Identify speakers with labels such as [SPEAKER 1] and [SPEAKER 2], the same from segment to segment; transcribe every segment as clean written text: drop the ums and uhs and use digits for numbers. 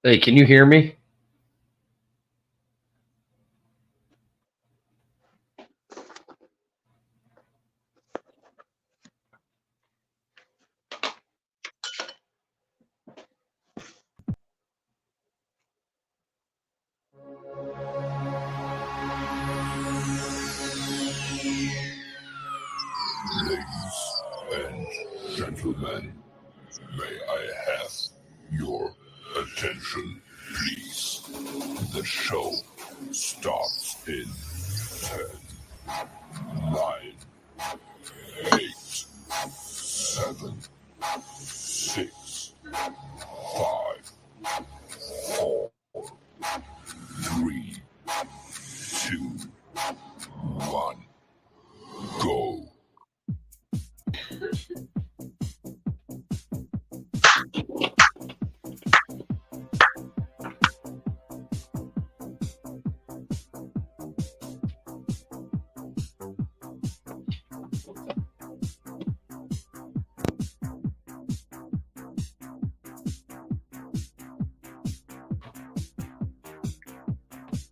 [SPEAKER 1] Hey, can you hear me?
[SPEAKER 2] Ladies and gentlemen, may I have your attention, please? The show starts in 10, 9, 8, 7, 6, 5, 4, 3, 2, 1, go.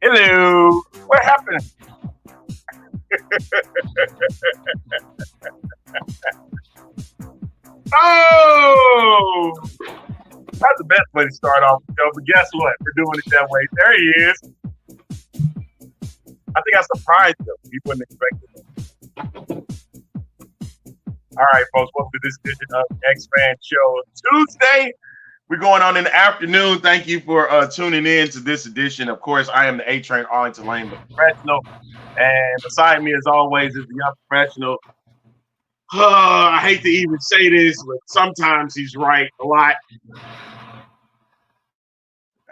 [SPEAKER 3] Hello. What happened? Oh, that's the best way to start off the show. But guess what? We're doing it that way. There he is. I think I surprised him. He wasn't expecting it. All right, folks. Welcome to this edition of X-Fan Show Tuesday. We're going on in the afternoon. Thank you for tuning in to this edition. Of course, I am the A-Train Arlington Lane professional. And beside me, as always, is the young professional. I hate to even say this, but sometimes he's right a lot.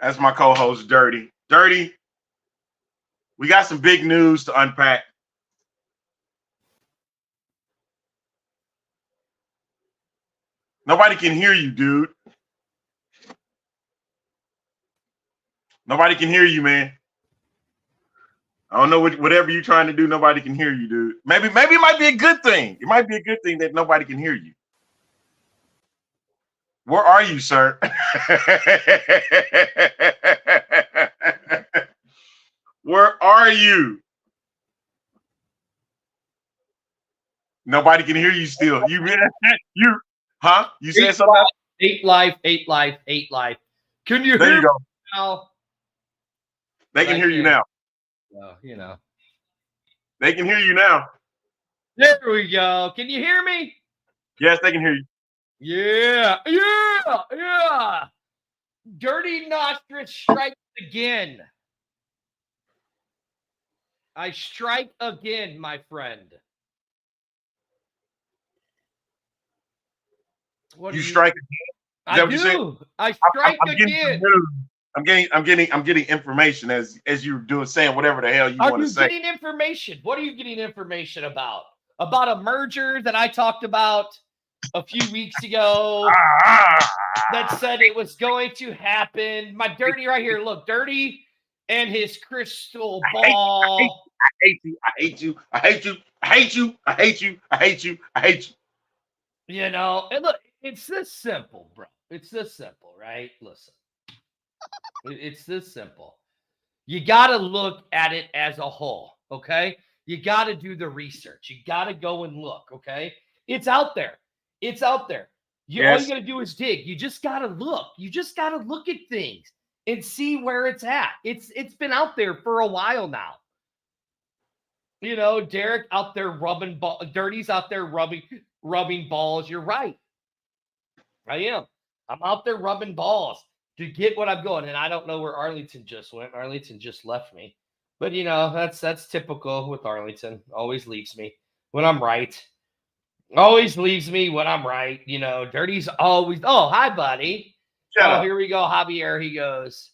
[SPEAKER 3] That's my co-host, Dirty. Dirty, we got some big news to unpack. Nobody can hear you, dude. Nobody can hear you, man. I don't know whatever you're trying to do. Nobody can hear you, dude. Maybe it might be a good thing. It might be a good thing that nobody can hear you. Where are you, sir? Where are you? Nobody can hear you still. You huh? You said something?
[SPEAKER 1] Eight life. Can you
[SPEAKER 3] There
[SPEAKER 1] hear
[SPEAKER 3] you
[SPEAKER 1] me
[SPEAKER 3] go.
[SPEAKER 1] now?
[SPEAKER 3] They can hear you now.
[SPEAKER 1] Well,
[SPEAKER 3] They can hear you now.
[SPEAKER 1] There we go. Can you hear me?
[SPEAKER 3] Yes, they can hear you.
[SPEAKER 1] Yeah. Dirty Nostrich strikes again. I strike again, my friend. What
[SPEAKER 3] You strike again?
[SPEAKER 1] I do. I strike again.
[SPEAKER 3] I'm getting information as you're saying whatever the hell you want to say.
[SPEAKER 1] Are you getting information? What are you getting information about? About a merger that I talked about a few weeks ago that said it was going to happen. My Dirty right here. Look, Dirty and his crystal ball.
[SPEAKER 3] I hate you.
[SPEAKER 1] You know, and look, it's this simple, bro. It's this simple, right? Listen. It's this simple. You got to look at it as a whole, okay? You got to do the research. You got to go and look, okay? It's out there. It's out there. All you got to do is dig. You just got to look. You just got to look at things and see where it's at. It's been out there for a while now. You know, Derek out there rubbing ball. Dirty's out there rubbing balls. You're right. I am. I'm out there rubbing balls to get what I'm going. And I don't know where Arlington just went. Arlington just left me. But you know, that's typical with Arlington. Always leaves me when I'm right. Always leaves me when I'm right. You know, Dirty's always, oh, hi, buddy.
[SPEAKER 3] Shut up.
[SPEAKER 1] Here we go, Javier. He goes,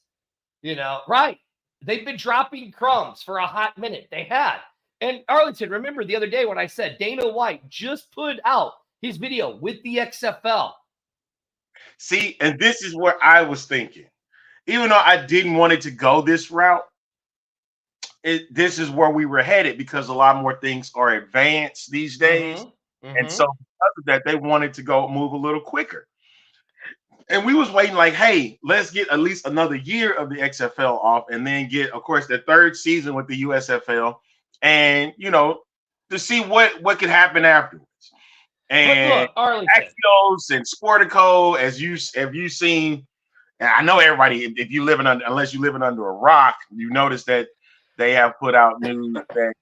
[SPEAKER 1] you know, right. They've been dropping crumbs for a hot minute. They had. And Arlington, remember the other day when I said Dana White just put out his video with the XFL.
[SPEAKER 3] See, and this is what I was thinking. Even though I didn't want it to go this route, this is where we were headed because a lot more things are advanced these days. And so because of that, they wanted to move a little quicker. And we was waiting like, hey, let's get at least another year of the XFL off and then get, of course, the third season with the USFL and, to see what could happen afterwards.
[SPEAKER 1] But
[SPEAKER 3] And
[SPEAKER 1] look, Arlington.
[SPEAKER 3] Axios and Sportico, have you seen, and I know everybody, if you living under, unless you're living under a rock, you notice that they have put out news that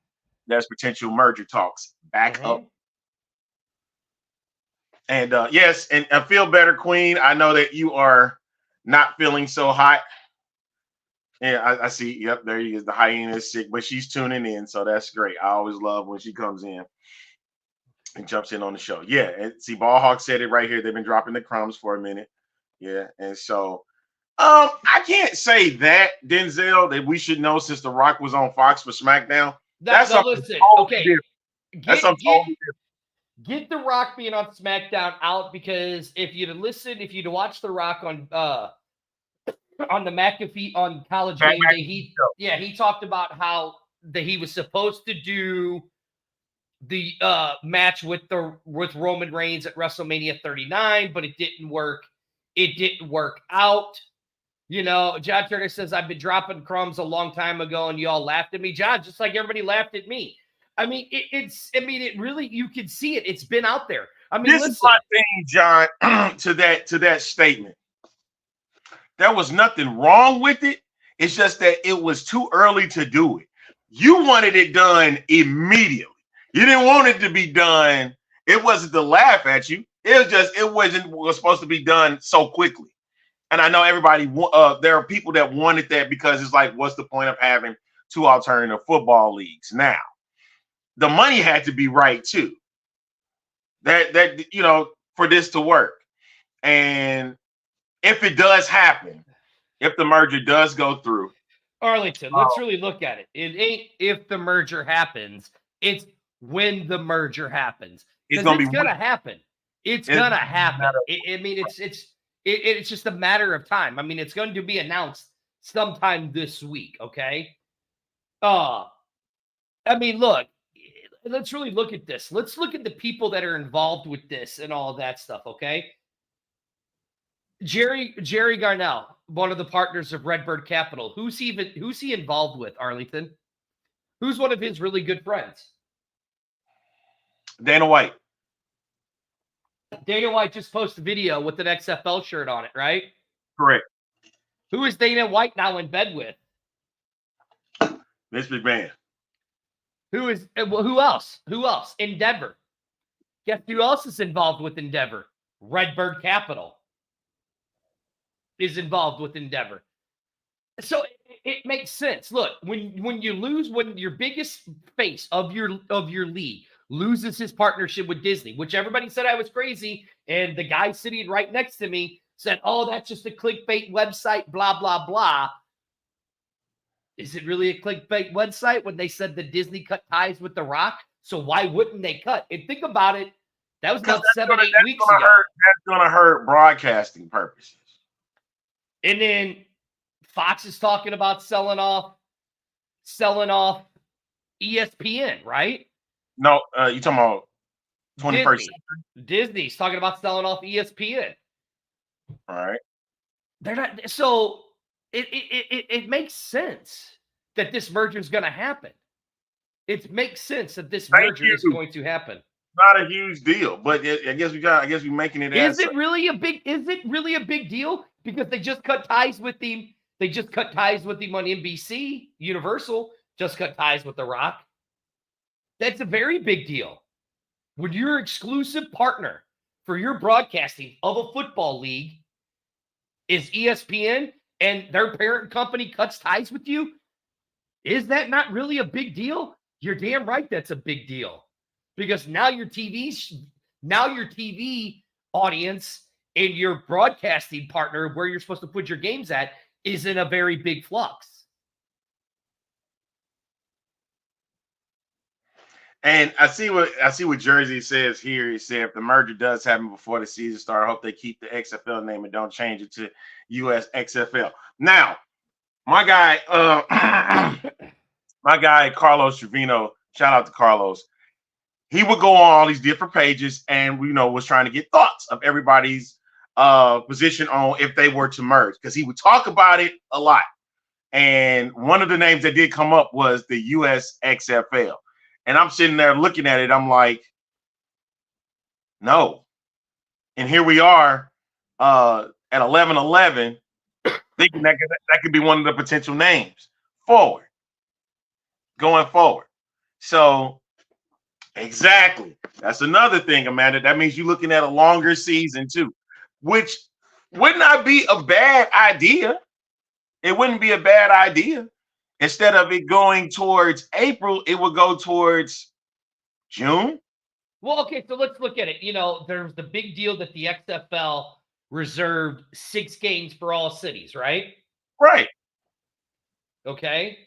[SPEAKER 3] there's potential merger talks back up. And yes, and feel better, Queen. I know that you are not feeling so hot. Yeah, I see. Yep, there he is. The hyena is sick, but she's tuning in, so that's great. I always love when she comes in and jumps in on the show. Yeah, and see, Ballhawk said it right here. They've been dropping the crumbs for a minute. Yeah, and so I can't say that, Denzel, that we should know since The Rock was on Fox for SmackDown. That's something
[SPEAKER 1] listen,
[SPEAKER 3] totally
[SPEAKER 1] okay.
[SPEAKER 3] different. That's something totally different.
[SPEAKER 1] Get The Rock being on SmackDown out, because if you'd watched The Rock on the McAfee on College Game Day, he talked about how he was supposed to do the match with Roman Reigns at WrestleMania 39, but it didn't work. It didn't work out. John Turner says, I've been dropping crumbs a long time ago and you all laughed at me. John, just like everybody laughed at me. I mean, it really, you can see it. It's been out there. I mean,
[SPEAKER 3] this is my thing, John, to that statement. There was nothing wrong with it. It's just that it was too early to do it. You wanted it done immediately. You didn't want it to be done. It wasn't to laugh at you. It was supposed to be done so quickly. And I know everybody, there are people that wanted that because it's like, what's the point of having two alternative football leagues now? The money had to be right too. That for this to work. And if it does happen, if the merger does go through,
[SPEAKER 1] Arlington, let's really look at it. It ain't if the merger happens, it's when the merger happens. It's gonna happen. It's gonna happen. It's just a matter of time. I mean, it's going to be announced sometime this week. Okay. I mean, look. Let's really look at this. Let's look at the people that are involved with this and all of that stuff, okay? Jerry Garnell, one of the partners of Redbird Capital. Who's he involved with, Arlington? Who's one of his really good friends?
[SPEAKER 3] Dana White.
[SPEAKER 1] Dana White just posted a video with an XFL shirt on it, right?
[SPEAKER 3] Correct.
[SPEAKER 1] Who is Dana White now in bed with?
[SPEAKER 3] Vince McMahon.
[SPEAKER 1] Who else? Who else? Endeavor. Guess who else is involved with Endeavor? Redbird Capital is involved with Endeavor. So it makes sense. Look, when your biggest face of your league loses his partnership with Disney, which everybody said I was crazy, and the guy sitting right next to me said, "Oh, that's just a clickbait website, blah blah blah." Is it really a clickbait website when they said that Disney cut ties with The Rock? So why wouldn't they cut? And think about it. That was about 7-8 weeks ago.
[SPEAKER 3] That's going to hurt broadcasting purposes.
[SPEAKER 1] And then Fox is talking about selling off ESPN, right?
[SPEAKER 3] No, you talking about 21st century?
[SPEAKER 1] Disney's talking about selling off ESPN.
[SPEAKER 3] All right.
[SPEAKER 1] They're not. So it makes sense that this merger is going to happen. It makes sense that this merger is going to happen.
[SPEAKER 3] Not a huge deal, but I guess we're making it.
[SPEAKER 1] Is it really a big deal? Because they just cut ties with him. They just cut ties with him on NBC. Universal just cut ties with The Rock. That's a very big deal. When your exclusive partner for your broadcasting of a football league is ESPN and their parent company cuts ties with you, is that not really a big deal? You're damn right that's a big deal. Because now your TV audience and your broadcasting partner, where you're supposed to put your games at, is in a very big flux.
[SPEAKER 3] And I see what Jersey says here. He said if the merger does happen before the season starts, I hope they keep the XFL name and don't change it to US XFL. Now, my guy Carlos Trevino, shout out to Carlos. He would go on all these different pages and was trying to get thoughts of everybody's position on if they were to merge, because he would talk about it a lot. And one of the names that did come up was the USXFL. And I'm sitting there looking at it. I'm like, no. And here we are at 11-11, thinking that could be one of the potential names going forward. So exactly. That's another thing, Amanda. That means you're looking at a longer season too, which would not be a bad idea. It wouldn't be a bad idea. Instead of it going towards April, it would go towards June.
[SPEAKER 1] Well, okay, so let's look at it. There's the big deal that the XFL reserved 6 games for all cities, right?
[SPEAKER 3] Right.
[SPEAKER 1] Okay.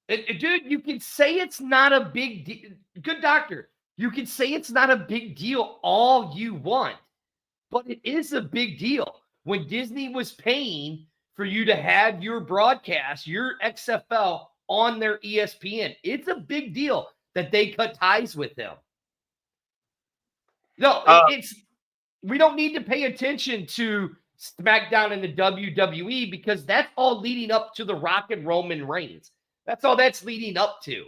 [SPEAKER 1] Dude, you can say it's not a big deal. Good doctor. You can say it's not a big deal all you want, but it is a big deal. When Disney was paying for you to have your broadcast, your XFL on their ESPN, it's a big deal that they cut ties with them. No, we don't need to pay attention to SmackDown and the WWE because that's all leading up to The Rock and Roman Reigns. That's all that's leading up to.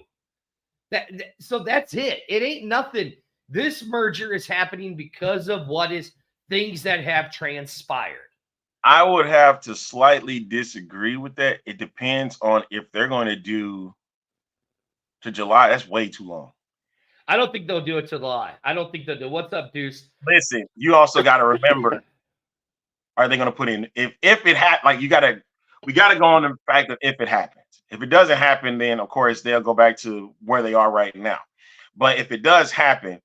[SPEAKER 1] So that's it. It ain't nothing. This merger is happening because of things that have transpired.
[SPEAKER 3] I would have to slightly disagree with that. It depends on if they're going to do to July. That's way too long.
[SPEAKER 1] I don't think they'll do it to July. I don't think they'll do. What's up, Deuce?
[SPEAKER 3] Listen, you also got to remember, are they going to put in if it had like we got to go on the fact that if it happens. If it doesn't happen, then of course they'll go back to where they are right now. But if it does happen,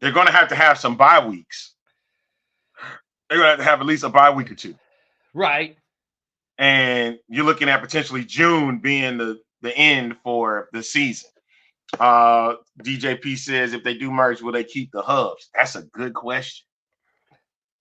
[SPEAKER 3] they're going to have some bye weeks. They're going to have at least a bye week or two.
[SPEAKER 1] Right.
[SPEAKER 3] And you're looking at potentially June being the end for the season. DJP says, if they do merge, will they keep the hubs? That's a good question.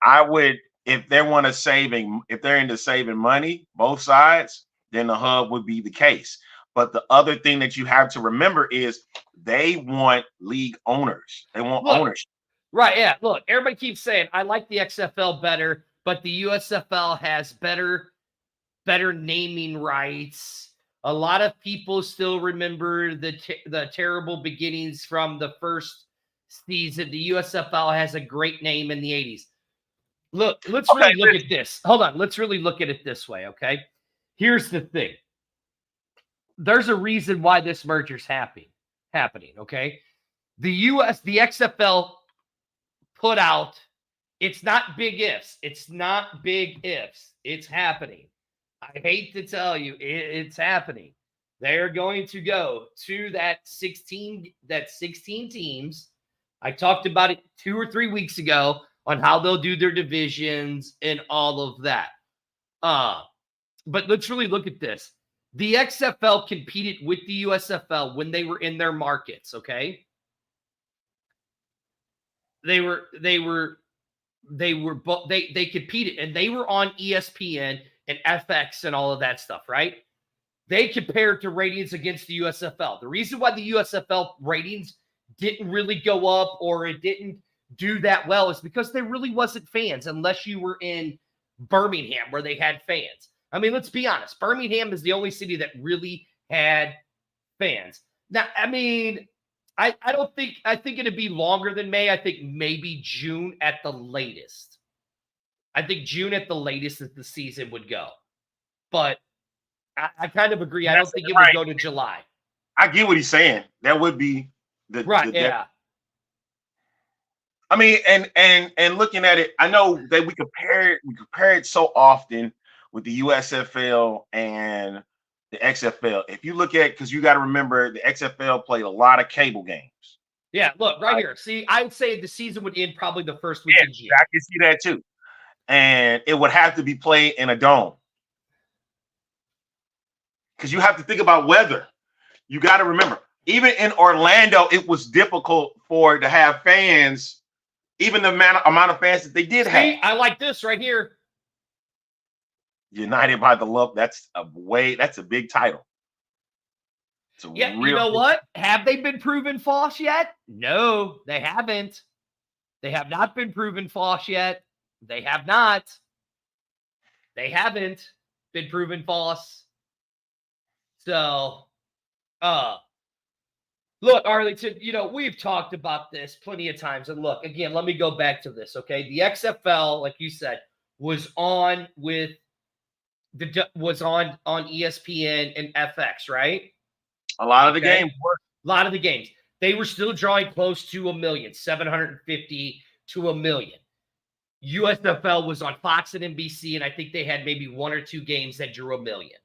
[SPEAKER 3] I would, if they're into saving money, both sides, then the hub would be the case. But the other thing that you have to remember is they want league owners. They want ownership.
[SPEAKER 1] Right, yeah. Look, everybody keeps saying, I like the XFL better, but the USFL has better naming rights. A lot of people still remember the terrible beginnings from the first season. The USFL has a great name in the 80s. Look, let's really look at this. Hold on. Let's really look at it this way, okay? Here's the thing. There's a reason why this merger's happening, okay? The XFL put out, it's not big ifs. It's not big ifs. It's happening. I hate to tell you, it's happening. They're going to go to that 16 teams. I talked about it 2 or 3 weeks ago on how they'll do their divisions and all of that. But let's really look at this. The XFL competed with the USFL when they were in their markets, okay? They competed and they were on ESPN and FX and all of that stuff, right? They compared to ratings against the USFL. The reason why the USFL ratings didn't really go up or it didn't do that well is because there really wasn't fans unless you were in Birmingham where they had fans. I mean, let's be honest. Birmingham is the only city that really had fans. Now, I mean, I think it'd be longer than May. I think maybe June at the latest. I think June at the latest that the season would go. But I kind of agree. I don't think it would go to July.
[SPEAKER 3] I get what he's saying. That would be
[SPEAKER 1] yeah.
[SPEAKER 3] I mean, and looking at it, I know that we compare it so often with the USFL and the XFL. If you look at, because you got to remember, the XFL played a lot of cable games.
[SPEAKER 1] Yeah, look right here. See, I would say the season would end probably the first week of June.
[SPEAKER 3] I can see that too. And it would have to be played in a dome. Because you have to think about weather. You got to remember, even in Orlando, it was difficult to have fans, even the amount of fans that they did have.
[SPEAKER 1] I like this right here.
[SPEAKER 3] United by the Love. That's a big title.
[SPEAKER 1] You know what? Have they been proven false yet? No, they haven't. They have not been proven false yet. They have not. They haven't been proven false. So, look, Arlington, we've talked about this plenty of times. And look, again, let me go back to this, okay? The XFL, like you said, was on on ESPN and FX, right?
[SPEAKER 3] A lot of the games were.
[SPEAKER 1] A lot of the games. They were still drawing close to 1 million, 750 to 1 million. USFL was on Fox and NBC, and I think they had maybe 1 or 2 games that drew 1 million.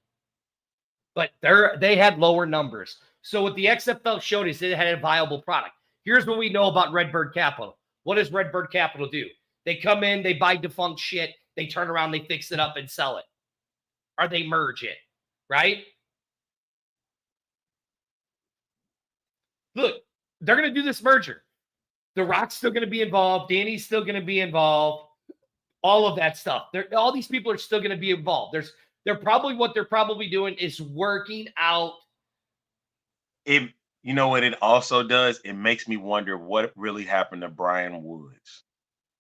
[SPEAKER 1] But they had lower numbers. So what the XFL showed is it had a viable product. Here's what we know about Redbird Capital. What does Redbird Capital do? They come in, they buy defunct shit, they turn around, they fix it up and sell it. Or they merge it, right? Look, they're going to do this merger. The Rock's still going to be involved. Danny's still going to be involved. All of that stuff. All these people are still going to be involved. What they're probably doing is working out.
[SPEAKER 3] You know what it also does? It makes me wonder what really happened to Brian Woods.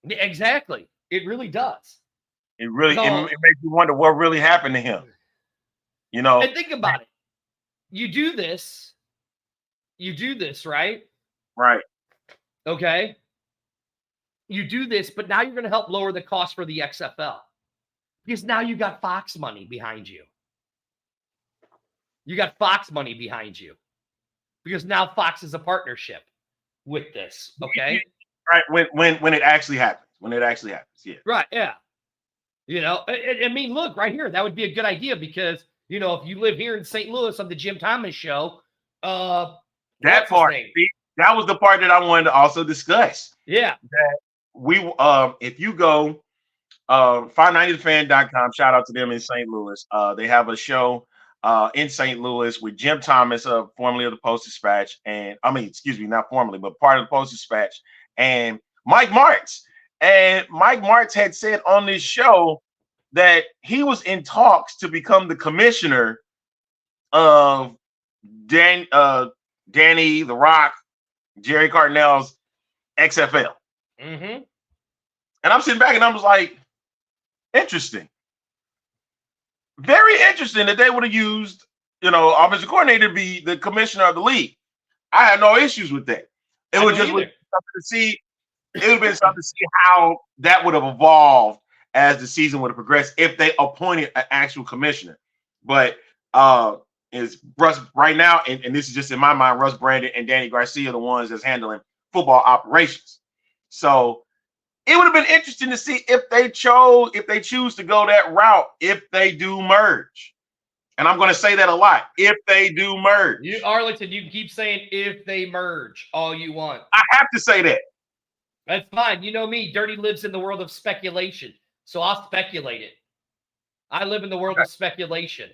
[SPEAKER 1] Exactly. It really does.
[SPEAKER 3] It makes me wonder what really happened to him.
[SPEAKER 1] And think about it. You do this, right?
[SPEAKER 3] Right.
[SPEAKER 1] Okay. You do this, but now you're going to help lower the cost for the XFL because now you got Fox money behind you. You got Fox money behind you because now Fox is a partnership with this. Okay.
[SPEAKER 3] Right. When it actually happens. Yeah.
[SPEAKER 1] Right. Yeah. I mean, look right here. That would be a good idea because, if you live here in St. Louis on the Jim Thomas show,
[SPEAKER 3] that part, that was the part that I wanted to also discuss.
[SPEAKER 1] Yeah.
[SPEAKER 3] That if you go 590thefan.com, shout out to them in St. Louis. They have a show in St. Louis with Jim Thomas, formerly of the Post-Dispatch, not formerly, but part of the Post-Dispatch, and Mike Martz. And Mike Martz had said on this show that he was in talks to become the commissioner of Danny, The Rock, Jerry Cardinale's XFL.
[SPEAKER 1] Mm-hmm.
[SPEAKER 3] And I'm sitting back and I was like, interesting. Very interesting that they would have used, offensive coordinator to be the commissioner of the league. I had no issues with that. It would have been something to see how that would have evolved as the season would have progressed if they appointed an actual commissioner. But is Russ right now, and this is just in my mind, Russ Brandon and Danny Garcia are the ones that's handling football operations. So it would have been interesting to see if they choose to go that route, if they do merge. And I'm going to say that a lot. If they do merge.
[SPEAKER 1] Arlington, you can keep saying if they merge all you want.
[SPEAKER 3] I have to say that.
[SPEAKER 1] That's fine. You know me, Dirty lives in the world of speculation. So I'll speculate it. I live in the world of speculation.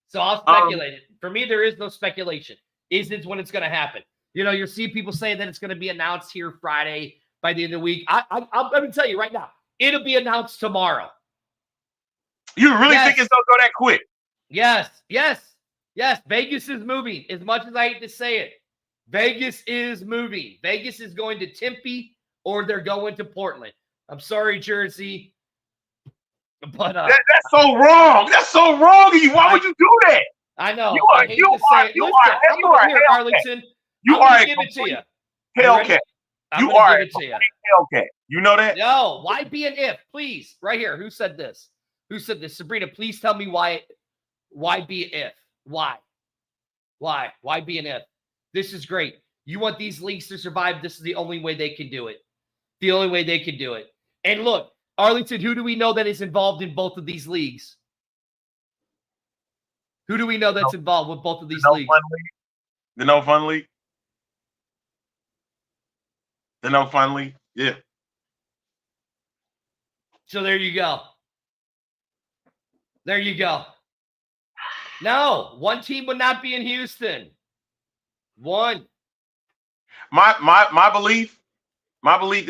[SPEAKER 1] So I'll speculate it. For me, there is no speculation. Is it when it's going to happen? You'll see people saying that it's going to be announced here Friday by the end of the week. I'm going to tell you right now, it'll be announced tomorrow.
[SPEAKER 3] You really think it's going to go that quick?
[SPEAKER 1] Yes. Vegas is moving. As much as I hate to say it, Vegas is moving. Vegas is going to Tempe or they're going to Portland. I'm sorry, Jersey. But
[SPEAKER 3] that's so wrong. That's so wrong of you. Why would you do that?
[SPEAKER 1] I know.
[SPEAKER 3] You are
[SPEAKER 1] Arlington.
[SPEAKER 3] You are a
[SPEAKER 1] give it to you.
[SPEAKER 3] Hellcat. You are a Hellcat. You know that?
[SPEAKER 1] No. Why be an if? Please, right here. Who said this? Sabrina, please tell me why. Why be an if? Why? Why be an if? This is great. You want these leagues to survive. This is the only way they can do it. The only way they can do it. And look, Arlington, who do we know that is involved in both of these leagues? Who do we know that's involved with both of these leagues?
[SPEAKER 3] The No Fun League. The No Fun League. Yeah.
[SPEAKER 1] So there you go. No, one team would not be in Houston. One.
[SPEAKER 3] My belief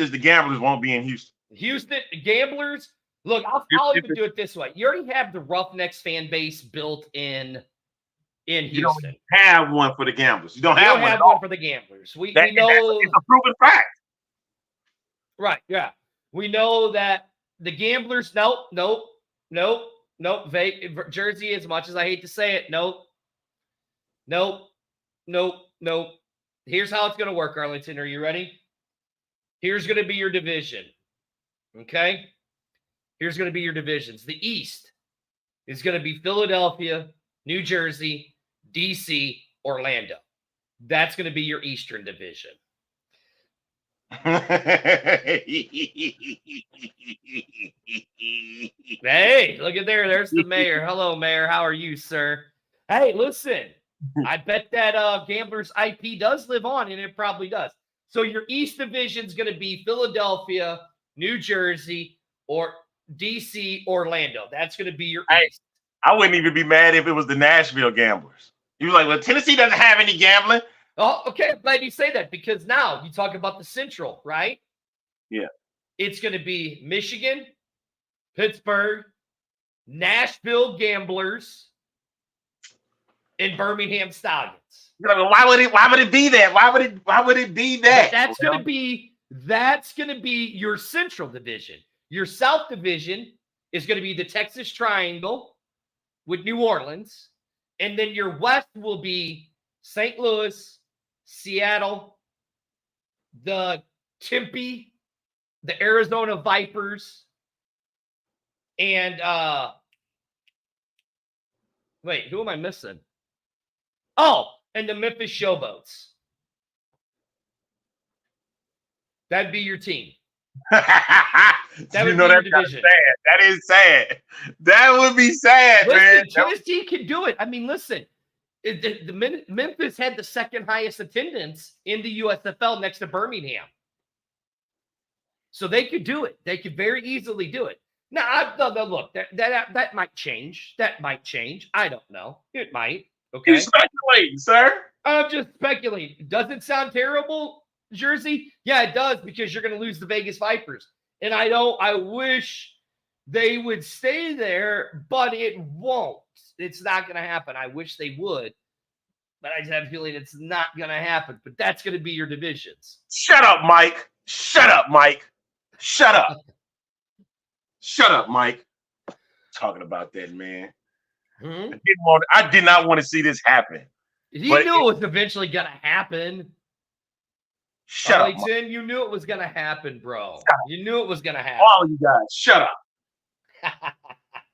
[SPEAKER 3] is the Gamblers won't be in Houston.
[SPEAKER 1] Houston Gamblers. Look, I'll even do it this way. You already have the Roughnecks fan base built in Houston.
[SPEAKER 3] You don't have one for the Gamblers. You don't have one
[SPEAKER 1] for the Gamblers. We know
[SPEAKER 3] it's a proven fact.
[SPEAKER 1] Right. Yeah. We know that the Gamblers. Nope. Jersey, as much as I hate to say it, nope. Here's how it's going to work, Arlington. Are you ready? Here's going to be your division. Okay. Here's going to be your divisions. The East is going to be Philadelphia, New Jersey, DC, Orlando. That's going to be your Eastern division. Hey, look at there. There's the mayor. Hello, mayor. How are you, sir? Hey, listen. I bet that Gambler's IP does live on, and it probably does. So your East division is going to be Philadelphia, New Jersey, or DC, Orlando. That's going to be your East.
[SPEAKER 3] I wouldn't even be mad if it was the Nashville Gamblers. You were like, well, Tennessee doesn't have any gambling.
[SPEAKER 1] Oh, okay. I'm glad you say that because now you talk about the Central, right?
[SPEAKER 3] Yeah.
[SPEAKER 1] It's going to be Michigan, Pittsburgh, Nashville Gamblers, and Birmingham Stallions.
[SPEAKER 3] You're like, well, why would it be that? Why would it be that?
[SPEAKER 1] That's going to be your Central division. Your South division is going to be the Texas Triangle with New Orleans, and then your West will be St. Louis, Seattle, the Tempe, the Arizona Vipers, and wait, who am I missing? Oh, and the Memphis Showboats. That'd be your team.
[SPEAKER 3] That
[SPEAKER 1] would be your division.
[SPEAKER 3] Sad. That is sad. That would be sad, man.
[SPEAKER 1] Tennessee can do it. I mean, listen. Memphis had the second highest attendance in the USFL next to Birmingham. So they could do it. They could very easily do it. Now, look, that might change. That might change. I don't know. It might. Okay.
[SPEAKER 3] You're speculating, sir.
[SPEAKER 1] I'm just speculating. Does it sound terrible, Jersey? Yeah, it does because you're going to lose the Vegas Vipers. And I wish they would stay there, but it won't. It's not going to happen. I wish they would, but I just have a feeling it's not going to happen. But that's going to be your divisions.
[SPEAKER 3] Shut up, Mike. Shut up, Mike. Shut up. Shut up, Mike. Talking about that, man.
[SPEAKER 1] Hmm?
[SPEAKER 3] I did not want to see this happen.
[SPEAKER 1] You knew it was eventually going to happen.
[SPEAKER 3] Shut up,
[SPEAKER 1] Mike. You knew it was going to happen, bro. You knew it was going to happen.
[SPEAKER 3] All you guys, shut up.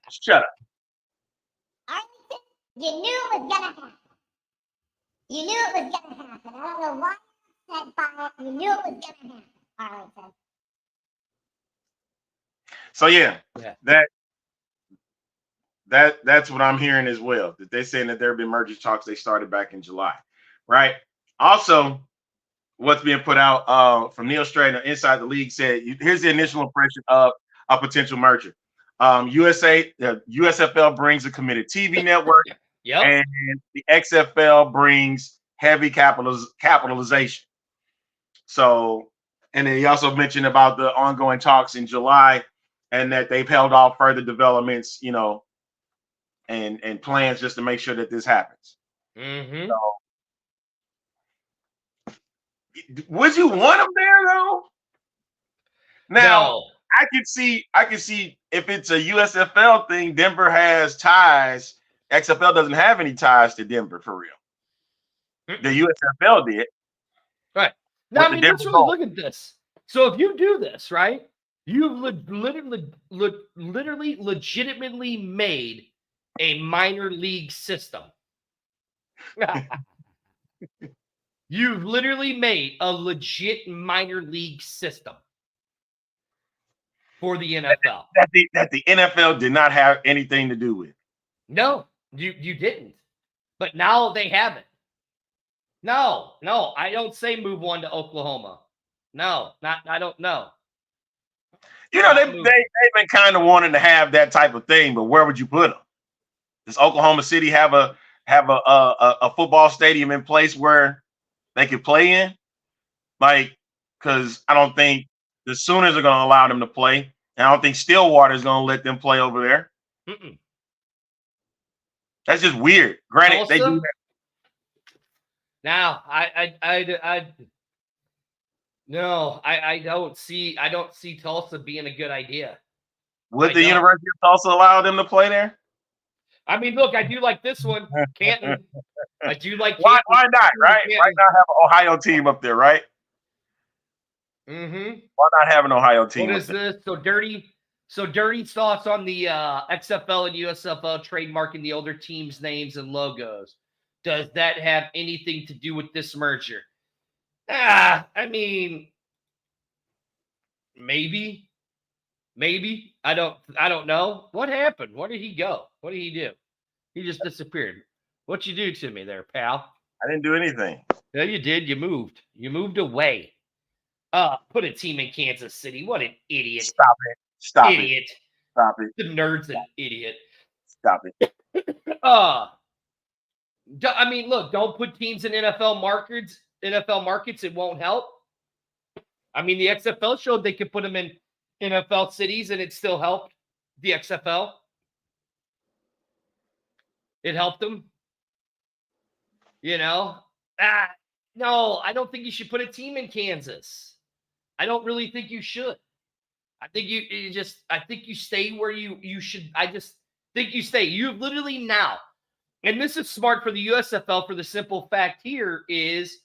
[SPEAKER 3] Shut up.
[SPEAKER 4] Arlington, you knew it was gonna happen. You knew it was gonna happen. I don't know why you said by it. You knew it was gonna happen, Arlington.
[SPEAKER 3] So yeah. That's what I'm hearing as well. That they're saying that there have been merger talks. They started back in July, right? Also, what's being put out from Neil Strader inside the league said, here's the initial impression of a potential merger. USFL brings a committed TV network, and the XFL brings heavy capitalization. So, and then he also mentioned about the ongoing talks in July, and that they've held off further developments, and plans just to make sure that this happens.
[SPEAKER 1] Mm-hmm.
[SPEAKER 3] So, would you want them there though? Now.
[SPEAKER 1] No.
[SPEAKER 3] I can see if it's a USFL thing, Denver has ties. XFL doesn't have any ties to Denver for real. The USFL did.
[SPEAKER 1] Right. Now, I mean, let's really look at this. So if you do this, right, you've literally legitimately made a minor league system. You've literally made a legit minor league system for the NFL.
[SPEAKER 3] That the NFL did not have anything to do with.
[SPEAKER 1] No, you didn't. But now they have it. No, I don't say move one to Oklahoma. No, I don't know.
[SPEAKER 3] They've been kind of wanting to have that type of thing, but where would you put them? Does Oklahoma City have a football stadium in place where they could play in? Like, because I don't think the Sooners are going to allow them to play. And I don't think Stillwater is going to let them play over there.
[SPEAKER 1] Mm-mm.
[SPEAKER 3] That's just weird. Granted,
[SPEAKER 1] Tulsa?
[SPEAKER 3] they do that.
[SPEAKER 1] Now, No, I don't see Tulsa being a good idea.
[SPEAKER 3] Would
[SPEAKER 1] I
[SPEAKER 3] the
[SPEAKER 1] don't.
[SPEAKER 3] University of Tulsa allow them to play there?
[SPEAKER 1] I mean, look, I do like this one, Canton. I do like
[SPEAKER 3] Why
[SPEAKER 1] Canton.
[SPEAKER 3] not, right? Why not have an Ohio team up there, right?
[SPEAKER 1] Mm-hmm.
[SPEAKER 3] Why not have an Ohio team
[SPEAKER 1] What
[SPEAKER 3] up
[SPEAKER 1] is
[SPEAKER 3] there?
[SPEAKER 1] this? So dirty thoughts on the XFL and USFL trademarking the older teams' names and logos. Does that have anything to do with this merger? I mean, maybe. I don't know. What happened? Where did he go? What did he do? He just disappeared. What you do to me there, pal?
[SPEAKER 3] I didn't do anything.
[SPEAKER 1] Yeah, you did. You moved. You moved away. Put a team in Kansas City. What an idiot.
[SPEAKER 3] Stop it. Stop it.
[SPEAKER 1] Idiot.
[SPEAKER 3] Stop it.
[SPEAKER 1] The nerd's an idiot.
[SPEAKER 3] Stop it.
[SPEAKER 1] I mean, look, don't put teams in NFL markets. It won't help. I mean, the XFL showed they could put them in NFL cities, and it still helped the XFL. It helped them. You know, no, I don't think you should put a team in Kansas. I don't really think you should. I think I think you stay where you should. I just think you stay. You literally now, and this is smart for the USFL for the simple fact here is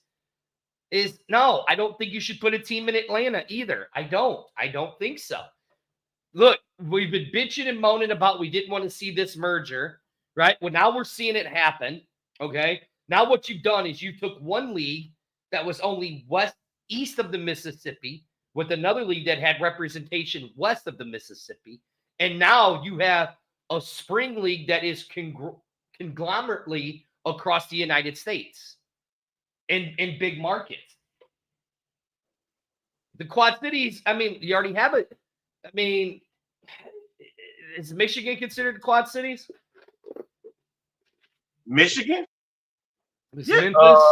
[SPEAKER 1] no, I don't think you should put a team in Atlanta either. I don't think so. Look, we've been bitching and moaning about we didn't want to see this merger, right? Well, now we're seeing it happen, okay? Now what you've done is you took one league that was only east of the Mississippi with another league that had representation west of the Mississippi, and now you have a spring league that is conglomerately across the United States in big markets. The Quad Cities, I mean, you already have it. I mean, is Michigan considered Quad Cities?
[SPEAKER 3] Michigan?
[SPEAKER 1] Is
[SPEAKER 3] Yeah,
[SPEAKER 1] Memphis?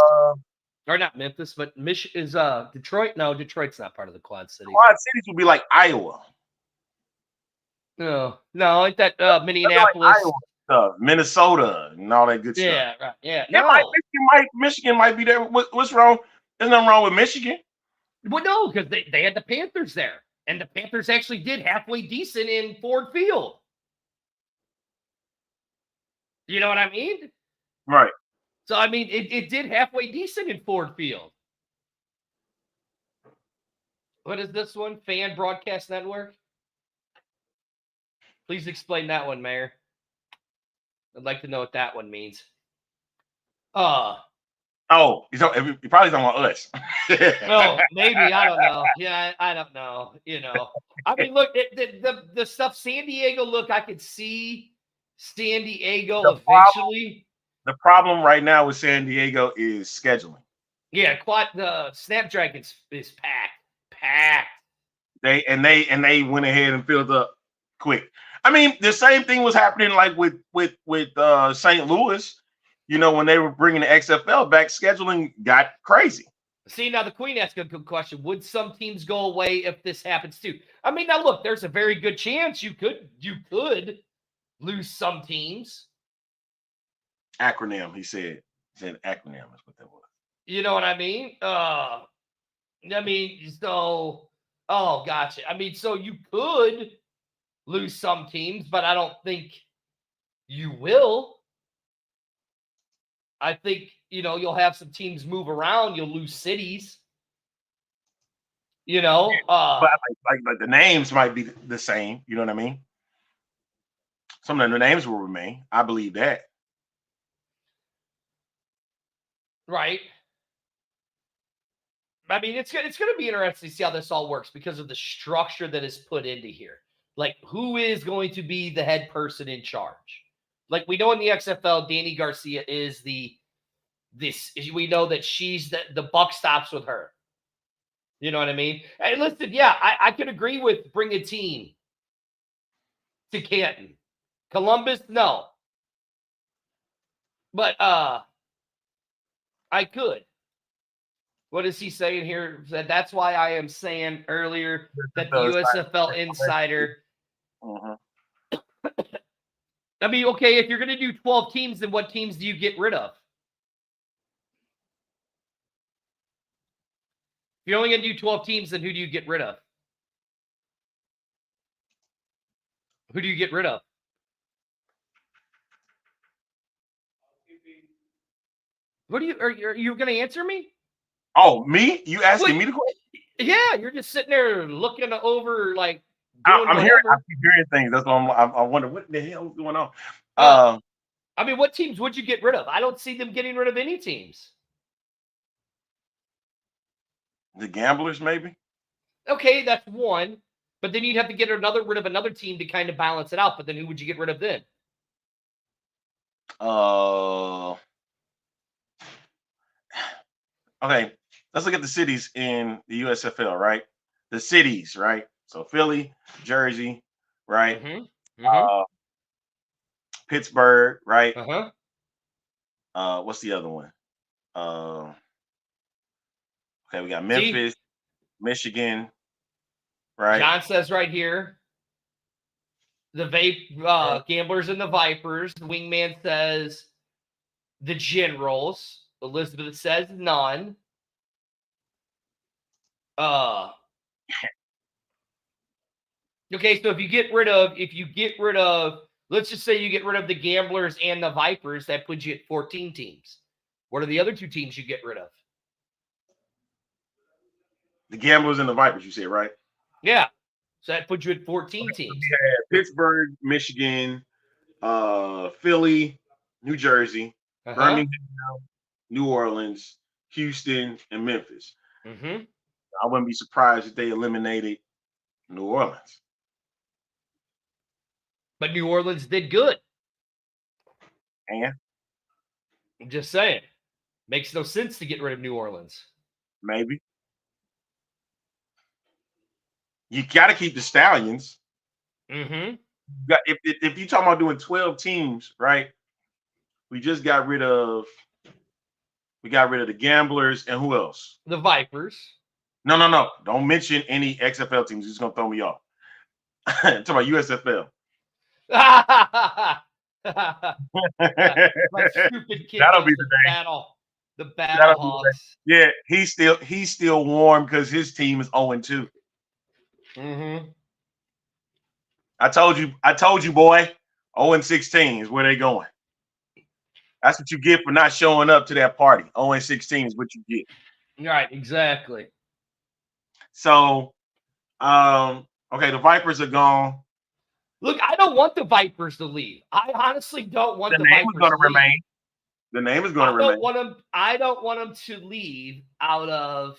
[SPEAKER 1] Or not Memphis, but is Detroit? No, Detroit's not part of the Quad Cities.
[SPEAKER 3] Quad Cities would be like Iowa.
[SPEAKER 1] No, like that Minneapolis.
[SPEAKER 3] Like Iowa stuff, Minnesota, and all that good stuff.
[SPEAKER 1] Yeah, right. Yeah.
[SPEAKER 3] No. Michigan might be there. What's wrong? There's nothing wrong with Michigan.
[SPEAKER 1] Well, no, because they had the Panthers there. And the Panthers actually did halfway decent in Ford Field. You know what I mean?
[SPEAKER 3] Right.
[SPEAKER 1] So, I mean, it did halfway decent in Ford Field. What is this one? Fan Broadcast Network? Please explain that one, Mayor. I'd like to know what that one means.
[SPEAKER 3] Oh, you probably don't want us.
[SPEAKER 1] No, maybe. I don't know. Yeah, I don't know. You know, I mean, look, the stuff San Diego, look, I could see San Diego eventually.
[SPEAKER 3] The problem right now with San Diego is scheduling.
[SPEAKER 1] Yeah, the Snapdragon is packed.
[SPEAKER 3] They went ahead and filled up quick. I mean, the same thing was happening like with St. Louis. You know, when they were bringing the XFL back, scheduling got crazy.
[SPEAKER 1] See, now the Queen asked a good question. Would some teams go away if this happens too? I mean, now look, there's a very good chance you could lose some teams.
[SPEAKER 3] Acronym, he said acronym is what that was.
[SPEAKER 1] You know what I mean? Gotcha. I mean, so you could lose some teams, but I don't think you will. I think, you'll have some teams move around. You'll lose cities. But
[SPEAKER 3] like the names might be the same. You know what I mean? Some of the names will remain. I believe that.
[SPEAKER 1] Right. I mean, it's going to be interesting to see how this all works because of the structure that is put into here. Like, who is going to be the head person in charge? Like, we know in the XFL, Danny Garcia is we know that she's the buck stops with her. You know what I mean? And listen, yeah, I could agree with bring a team to Canton. Columbus, no. But I could. What is he saying here? That's why I am saying earlier that the USFL Insider.
[SPEAKER 3] Uh-huh.
[SPEAKER 1] I mean, okay, if you're going to do 12 teams, then what teams do you get rid of? If you're only going to do 12 teams, then who do you get rid of? Who do you get rid of? What are you going to answer me?
[SPEAKER 3] Oh, me? You asking
[SPEAKER 1] Wait.
[SPEAKER 3] me the question?
[SPEAKER 1] Yeah, you're just sitting there looking over, like,
[SPEAKER 3] I'm
[SPEAKER 1] doing
[SPEAKER 3] hearing. I
[SPEAKER 1] whatever.
[SPEAKER 3] keep hearing things. That's why I wonder what the hell is going on.
[SPEAKER 1] I mean, what teams would you get rid of? I don't see them getting rid of any teams.
[SPEAKER 3] The Gamblers, maybe.
[SPEAKER 1] Okay, that's one. But then you'd have to get rid of another team to kind of balance it out. But then who would you get rid of then?
[SPEAKER 3] Okay, let's look at the cities in the USFL, right? The cities, right? So Philly, Jersey, right?
[SPEAKER 1] Mm-hmm.
[SPEAKER 3] Pittsburgh, right?
[SPEAKER 1] Uh-huh.
[SPEAKER 3] What's the other one? Okay, we got Memphis, Michigan, right?
[SPEAKER 1] John says right here, the Gamblers and the Vipers. The Wingman says the Generals. Elizabeth says none. Okay, so if you get rid of, let's just say you get rid of the Gamblers and the Vipers, that puts you at 14 teams. What are the other two teams you get rid of?
[SPEAKER 3] The Gamblers and the Vipers, you said, right?
[SPEAKER 1] Yeah. So that puts you at 14 teams.
[SPEAKER 3] Yeah, Pittsburgh, Michigan, Philly, New Jersey, Birmingham, New Orleans, Houston, and Memphis.
[SPEAKER 1] Mm-hmm.
[SPEAKER 3] I wouldn't be surprised if they eliminated New Orleans.
[SPEAKER 1] But New Orleans did good.
[SPEAKER 3] And
[SPEAKER 1] I'm just saying. Makes no sense to get rid of New Orleans.
[SPEAKER 3] maybe. You got to keep the Stallions.
[SPEAKER 1] Mm-hmm.
[SPEAKER 3] If you're talking about doing 12 teams, right? We got rid of the Gamblers and who else?
[SPEAKER 1] The Vipers.
[SPEAKER 3] No. Don't mention any XFL teams. It's gonna throw me off. I'm talking about USFL.
[SPEAKER 1] My stupid kid.
[SPEAKER 3] That'll be the
[SPEAKER 1] battle. The Battle Hawks.
[SPEAKER 3] Yeah, he's still warm because his team is 0-2.
[SPEAKER 1] Mm-hmm.
[SPEAKER 3] I told you, boy. 0-16 is where they going. That's what you get for not showing up to that party. 0-16 is what you get.
[SPEAKER 1] Right, exactly.
[SPEAKER 3] So, okay, the Vipers are gone.
[SPEAKER 1] Look, I don't want the Vipers to leave. I honestly don't want the Vipers
[SPEAKER 3] to
[SPEAKER 1] remain.
[SPEAKER 3] The name is going to remain.
[SPEAKER 1] I don't want them to leave out of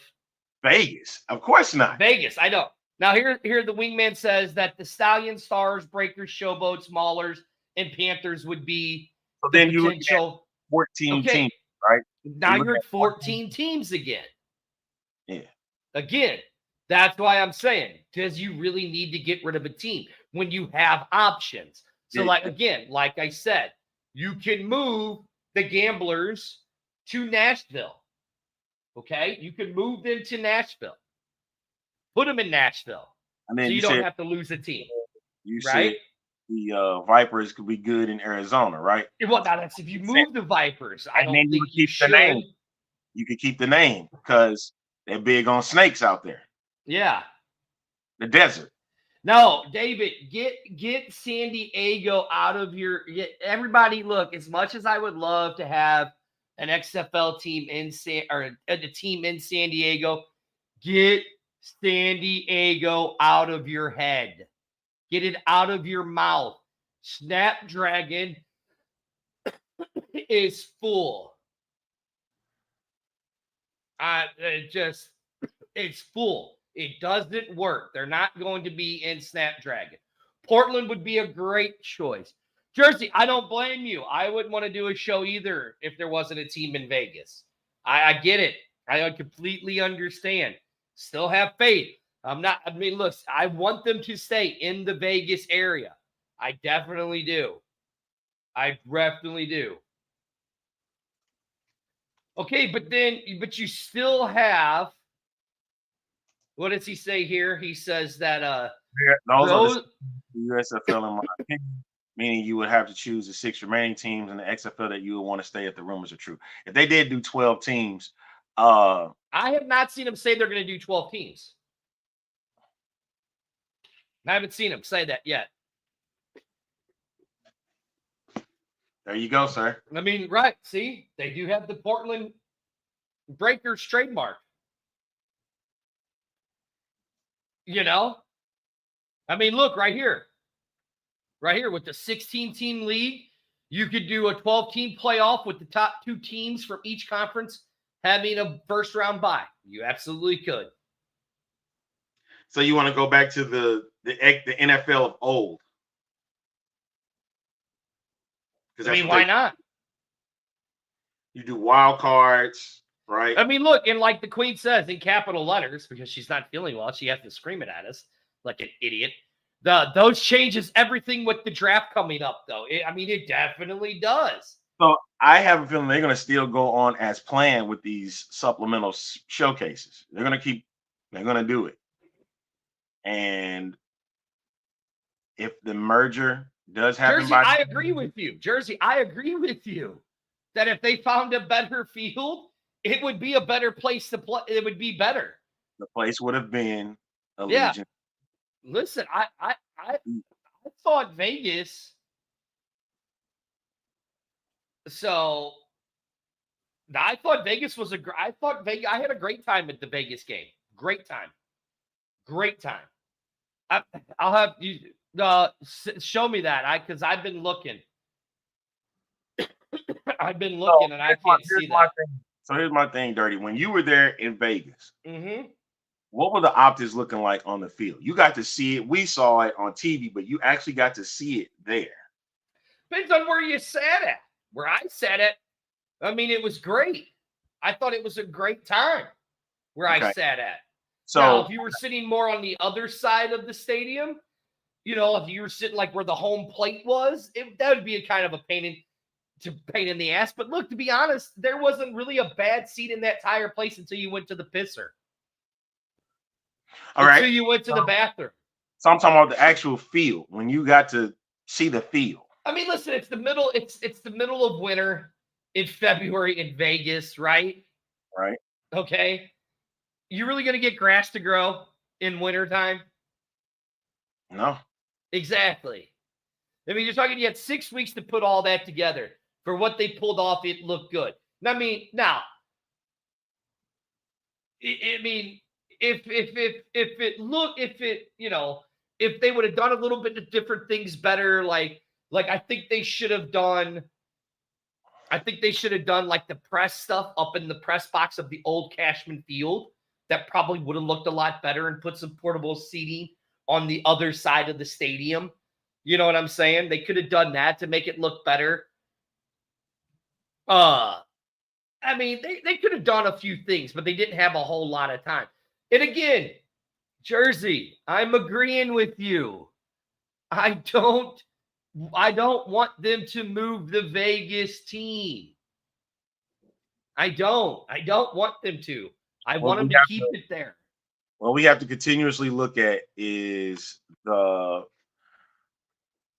[SPEAKER 3] Vegas. Of course not.
[SPEAKER 1] Vegas. I don't. Now here the Wingman says that the Stallions, Stars, Breakers, Showboats, Maulers, and Panthers would be
[SPEAKER 3] so then you
[SPEAKER 1] potential
[SPEAKER 3] 14 teams, right?
[SPEAKER 1] Now you're at 14 teams again.
[SPEAKER 3] Yeah.
[SPEAKER 1] Again, that's why I'm saying, does you really need to get rid of a team when you have options? So, like I said, you can move the Gamblers to Nashville. Okay? You can move them to Nashville. Put them in Nashville. And then so you don't have to lose a team.
[SPEAKER 3] You right? The Vipers could be good in Arizona, right?
[SPEAKER 1] Well, now that's if you move the Vipers. I don't think
[SPEAKER 3] you keep the name. You could keep the name because they're big on snakes out there.
[SPEAKER 1] Yeah.
[SPEAKER 3] The desert.
[SPEAKER 1] No, David, get San Diego out of your. Everybody, look. As much as I would love to have an XFL team a team in San Diego, get San Diego out of your head. Get it out of your mouth. Snapdragon is full. It's full. It doesn't work. They're not going to be in Snapdragon. Portland would be a great choice. Jersey, I don't blame you. I wouldn't want to do a show either if there wasn't a team in Vegas. I get it. I completely understand. Still have faith. Look, I want them to stay in the Vegas area. I definitely do. Okay, but you still have, what does he say here? He says that
[SPEAKER 3] those are the USFL, in my opinion, meaning you would have to choose the 6 remaining teams in the XFL that you would want to stay if the rumors are true. If they did do 12 teams,
[SPEAKER 1] I have not seen them say they're going to do 12 teams. I haven't seen them say that yet.
[SPEAKER 3] There you go, sir.
[SPEAKER 1] I mean, right. See, they do have the Portland Breakers trademark. You know? I mean, look right here. Right here with the 16-team league, you could do a 12-team playoff with the top 2 teams from each conference having a first-round bye. You absolutely could.
[SPEAKER 3] So you want to go back to the NFL of old?
[SPEAKER 1] I mean, why not?
[SPEAKER 3] You do wild cards, right?
[SPEAKER 1] I mean, look, and like the Queen says in capital letters, because she's not feeling well, she has to scream it at us like an idiot. Those changes everything with the draft coming up, though. It definitely does.
[SPEAKER 3] So I have a feeling they're going to still go on as planned with these supplemental showcases. They're going to do it. And if the merger does happen,
[SPEAKER 1] Jersey, I agree with you. Jersey, I agree with you that if they found a better field, it would be a better place to play. It would be better.
[SPEAKER 3] The place would have been Allegiant.
[SPEAKER 1] Yeah. Listen, I thought Vegas. So I thought Vegas was I had a great time at the Vegas game. Great time. I'll have you show me that because I've been looking. And I can't see that.
[SPEAKER 3] So here's my thing, Dirty. When you were there in Vegas,
[SPEAKER 1] Mm-hmm.
[SPEAKER 3] what were the optics looking like on the field? You got to see it. We saw it on TV, but you actually got to see it there.
[SPEAKER 1] Depends on where you sat at. Where I sat at, I mean, it was great. I thought it was a great time where I sat at.
[SPEAKER 3] So
[SPEAKER 1] now, if you were sitting more on the other side of the stadium, if you were sitting like where the home plate was, that would be a kind of a pain in the ass. But look, to be honest, there wasn't really a bad seat in that entire place until you went to the pisser.
[SPEAKER 3] All right.
[SPEAKER 1] Until you went to the bathroom.
[SPEAKER 3] So I'm talking about the actual field when you got to see the field.
[SPEAKER 1] I mean, listen, it's the middle. It's the middle of winter in February in Vegas, right?
[SPEAKER 3] Right.
[SPEAKER 1] Okay. You really gonna get grass to grow in wintertime?
[SPEAKER 3] No.
[SPEAKER 1] Exactly. I mean, you're talking. You had 6 weeks to put all that together. For what they pulled off, it looked good. I mean, now. If they would have done a little bit of different things better, like I think they should have done like the press stuff up in the press box of the old Cashman Field. That probably would have looked a lot better and put some portable seating on the other side of the stadium. You know what I'm saying? They could have done that to make it look better. I mean, they could have done a few things, but they didn't have a whole lot of time. And again, Jersey, I'm agreeing with you. I don't want them to move the Vegas team. I don't want them to. I want them to keep it there.
[SPEAKER 3] What we have to continuously look at is the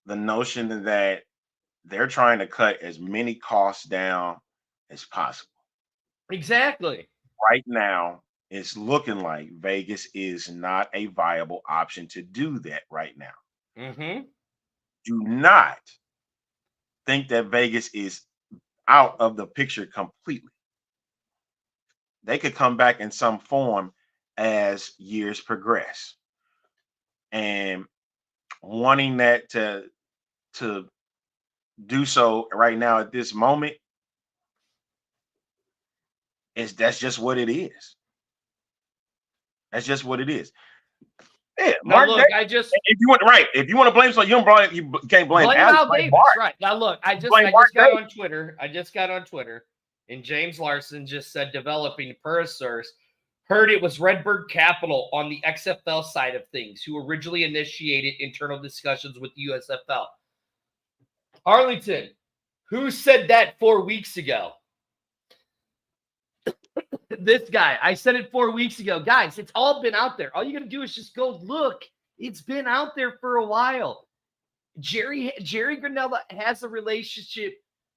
[SPEAKER 3] notion that they're trying to cut as many costs down as possible.
[SPEAKER 1] Exactly.
[SPEAKER 3] Right now, it's looking like Vegas is not a viable option to do that right now.
[SPEAKER 1] Mm-hmm.
[SPEAKER 3] Do not think that Vegas is out of the picture completely. They could come back in some form as years progress. And wanting that to do so right now at this moment that's just what it is. That's just what it is. Yeah,
[SPEAKER 1] Mark. Look, if
[SPEAKER 3] you want to blame someone, you can't blame
[SPEAKER 1] Al Davis. Right now, look, I just got on Twitter. And James Larson just said developing per source. Heard it was Redbird Capital on the XFL side of things who originally initiated internal discussions with the USFL. Arlington, who said that 4 weeks ago? This guy. I said it 4 weeks ago. Guys, it's all been out there. All you got to do is just go look. It's been out there for a while. Jerry Granella has a relationship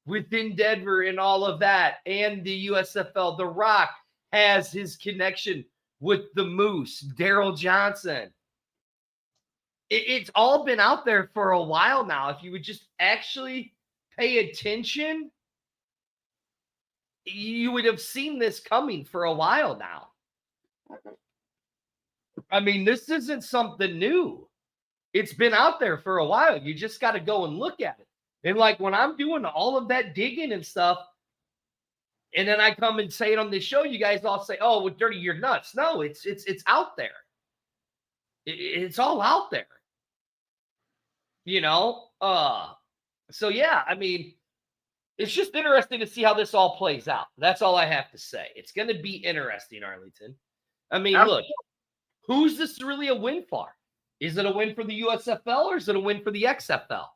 [SPEAKER 1] within Denver and all of that, and the USFL. The Rock has his connection with the Moose, Daryl Johnson. It's all been out there for a while now. If you would just actually pay attention, you would have seen this coming for a while now. I mean, this isn't something new. It's been out there for a while. You just got to go and look at it. And like when I'm doing all of that digging and stuff, and then I come and say it on this show, you guys all say, "Oh, well, Dirty, you're nuts." No, it's out there. It's all out there. You know? So yeah, I mean, it's just interesting to see how this all plays out. That's all I have to say. It's going to be interesting, Arlington. I mean, look, who's this really a win for? Is it a win for the USFL or is it a win for the XFL?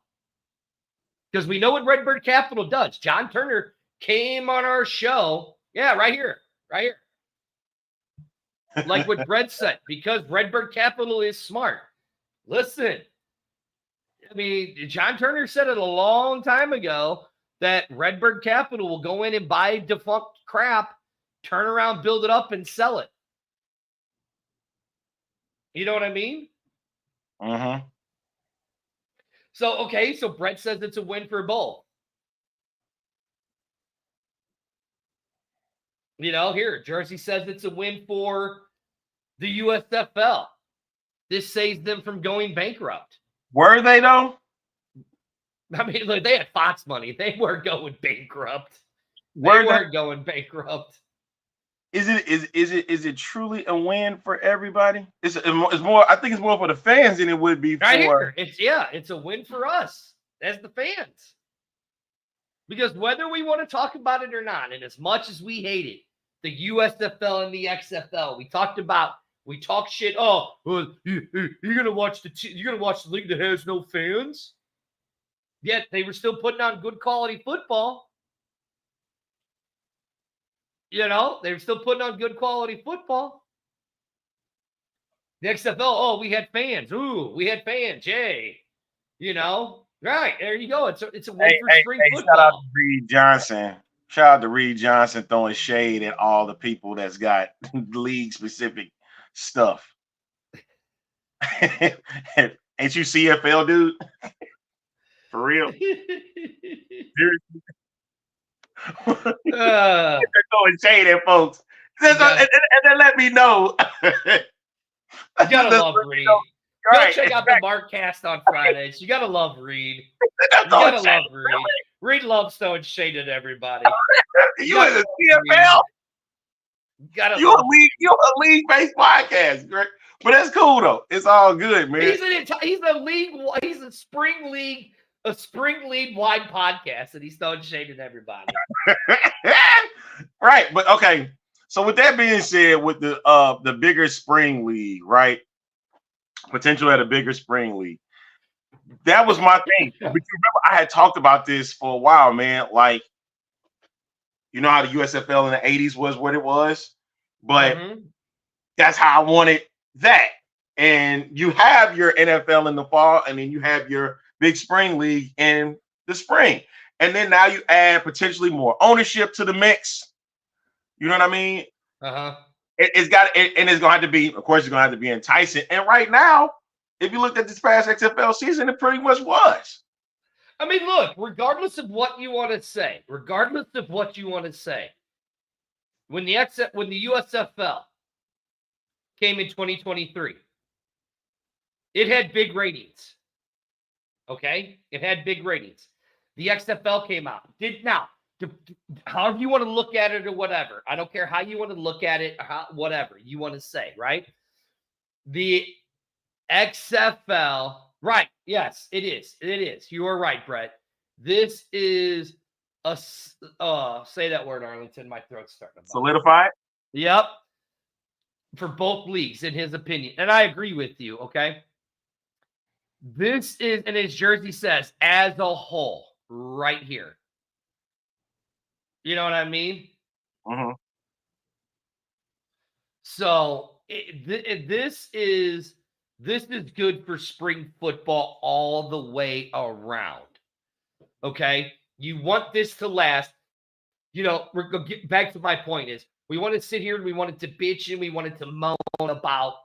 [SPEAKER 1] Because we know what Redbird Capital does. John Turner came on our show. Yeah, right here. Like what Brett said, because Redbird Capital is smart. Listen, I mean, John Turner said it a long time ago that Redbird Capital will go in and buy defunct crap, turn around, build it up, and sell it. You know what I mean?
[SPEAKER 3] Mm-hmm.
[SPEAKER 1] So Brett says it's a win for both. You know, here, Jersey says it's a win for the USFL. This saves them from going bankrupt.
[SPEAKER 3] Were they, though?
[SPEAKER 1] I mean, look, they had Fox money. They weren't going bankrupt. They weren't going bankrupt.
[SPEAKER 3] Is it truly a win for everybody? It's more. I think it's more for the fans than it would be for.
[SPEAKER 1] Right here. It's a win for us as the fans. Because whether we want to talk about it or not, and as much as we hate it, the USFL and the XFL, we talk shit. Oh, well, you're gonna watch the league that has no fans. Yet they were still putting on good quality football. You know, they were still putting on good quality football. The XFL, oh, we had fans. Ooh, we had fans. Yay. You know, right. There you go. It's a win for spring football.
[SPEAKER 3] Shout out to Reed Johnson. Shout out to Reed Johnson throwing shade at all the people that's got league-specific stuff. Ain't you CFL, dude? For real? They're throwing shade at folks. And then let me know.
[SPEAKER 1] You gotta love Reed. Go check out the Mark Cast on Fridays. You gotta love Reed. You gotta love Reed. Reed loves throwing shade at everybody.
[SPEAKER 3] You in the CFL? You a league-based podcast, right? But that's cool though. It's all good, man.
[SPEAKER 1] He's a spring league wide podcast, and he's throwing shade at everybody.
[SPEAKER 3] Right, but okay. So with that being said, with the bigger spring league, right? Potential at a bigger spring league. That was my thing. But you remember I had talked about this for a while, man. Like, you know how the USFL in the 80s was what it was? But that's how I wanted that. And you have your NFL in the fall, and then you have your big spring league in the spring. And then now you add potentially more ownership to the mix. You know what I mean? It's going to have to be, of course, it's going to have to be enticing. And right now, if you looked at this past XFL season, it pretty much was.
[SPEAKER 1] I mean, look, regardless of what you want to say, when the USFL came in 2023, it had big ratings. Okay? It had big ratings. The XFL came out. However you want to look at it or whatever. I don't care how you want to look at it or whatever you want to say, right? The XFL, right. Yes, it is. It is. You are right, Brett. This is say that word, Arlington. My throat's starting to
[SPEAKER 3] solidify.
[SPEAKER 1] Yep. For both leagues, in his opinion. And I agree with you, okay? This is, and as Jersey says, as a whole, right here. You know what I mean? So this is good for spring football all the way around. Okay, you want this to last. You know, back to my point is We want to sit here and we wanted to bitch and we wanted to moan about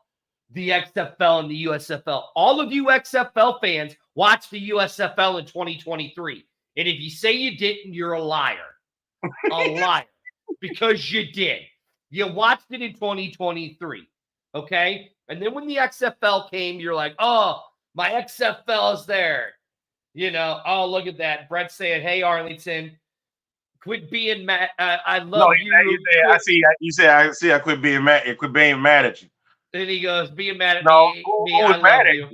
[SPEAKER 1] the XFL and the USFL. All of you XFL fans watch the USFL in 2023. And if you say you didn't, you're a liar. A liar. Because you did. You watched it in 2023. Okay? And then when the XFL came, you're like, oh, my XFL is there. You know, oh, look at that. Brett saying, hey, Arlington, quit being mad. I love you.
[SPEAKER 3] I see. I quit being mad. Quit being mad at you.
[SPEAKER 1] And he goes, being mad at
[SPEAKER 3] No,
[SPEAKER 1] me.
[SPEAKER 3] who
[SPEAKER 1] me
[SPEAKER 3] was
[SPEAKER 1] I
[SPEAKER 3] mad
[SPEAKER 1] love
[SPEAKER 3] at
[SPEAKER 1] you.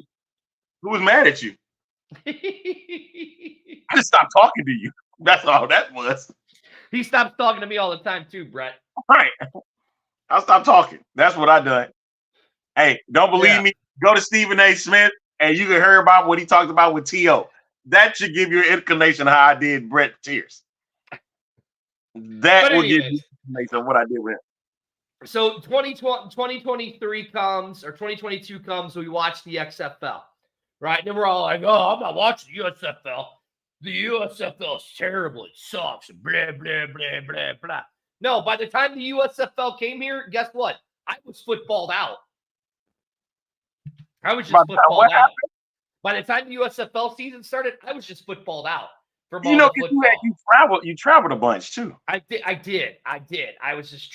[SPEAKER 3] Who was mad at you? I just stopped talking to you. That's all that was.
[SPEAKER 1] He stops talking to me all the time too, Brett.
[SPEAKER 3] Right. I'll stop talking. That's what I done. Hey, don't believe me? Go to Stephen A. Smith and you can hear about what he talked about with T.O. That should give you an inclination of how I did Brett Tears. That will give you an inclination of what I did with him.
[SPEAKER 1] So 2023 comes, or 2022 comes, we watch the XFL, right? And then we're all like, oh, I'm not watching the USFL. The USFL is terrible. It sucks. Blah, blah, blah, blah, blah. No, by the time the USFL came here, guess what? I was footballed out. I was just footballed out. By the time the USFL season started, I was just footballed out.
[SPEAKER 3] You know, you traveled a bunch too.
[SPEAKER 1] I did. I was just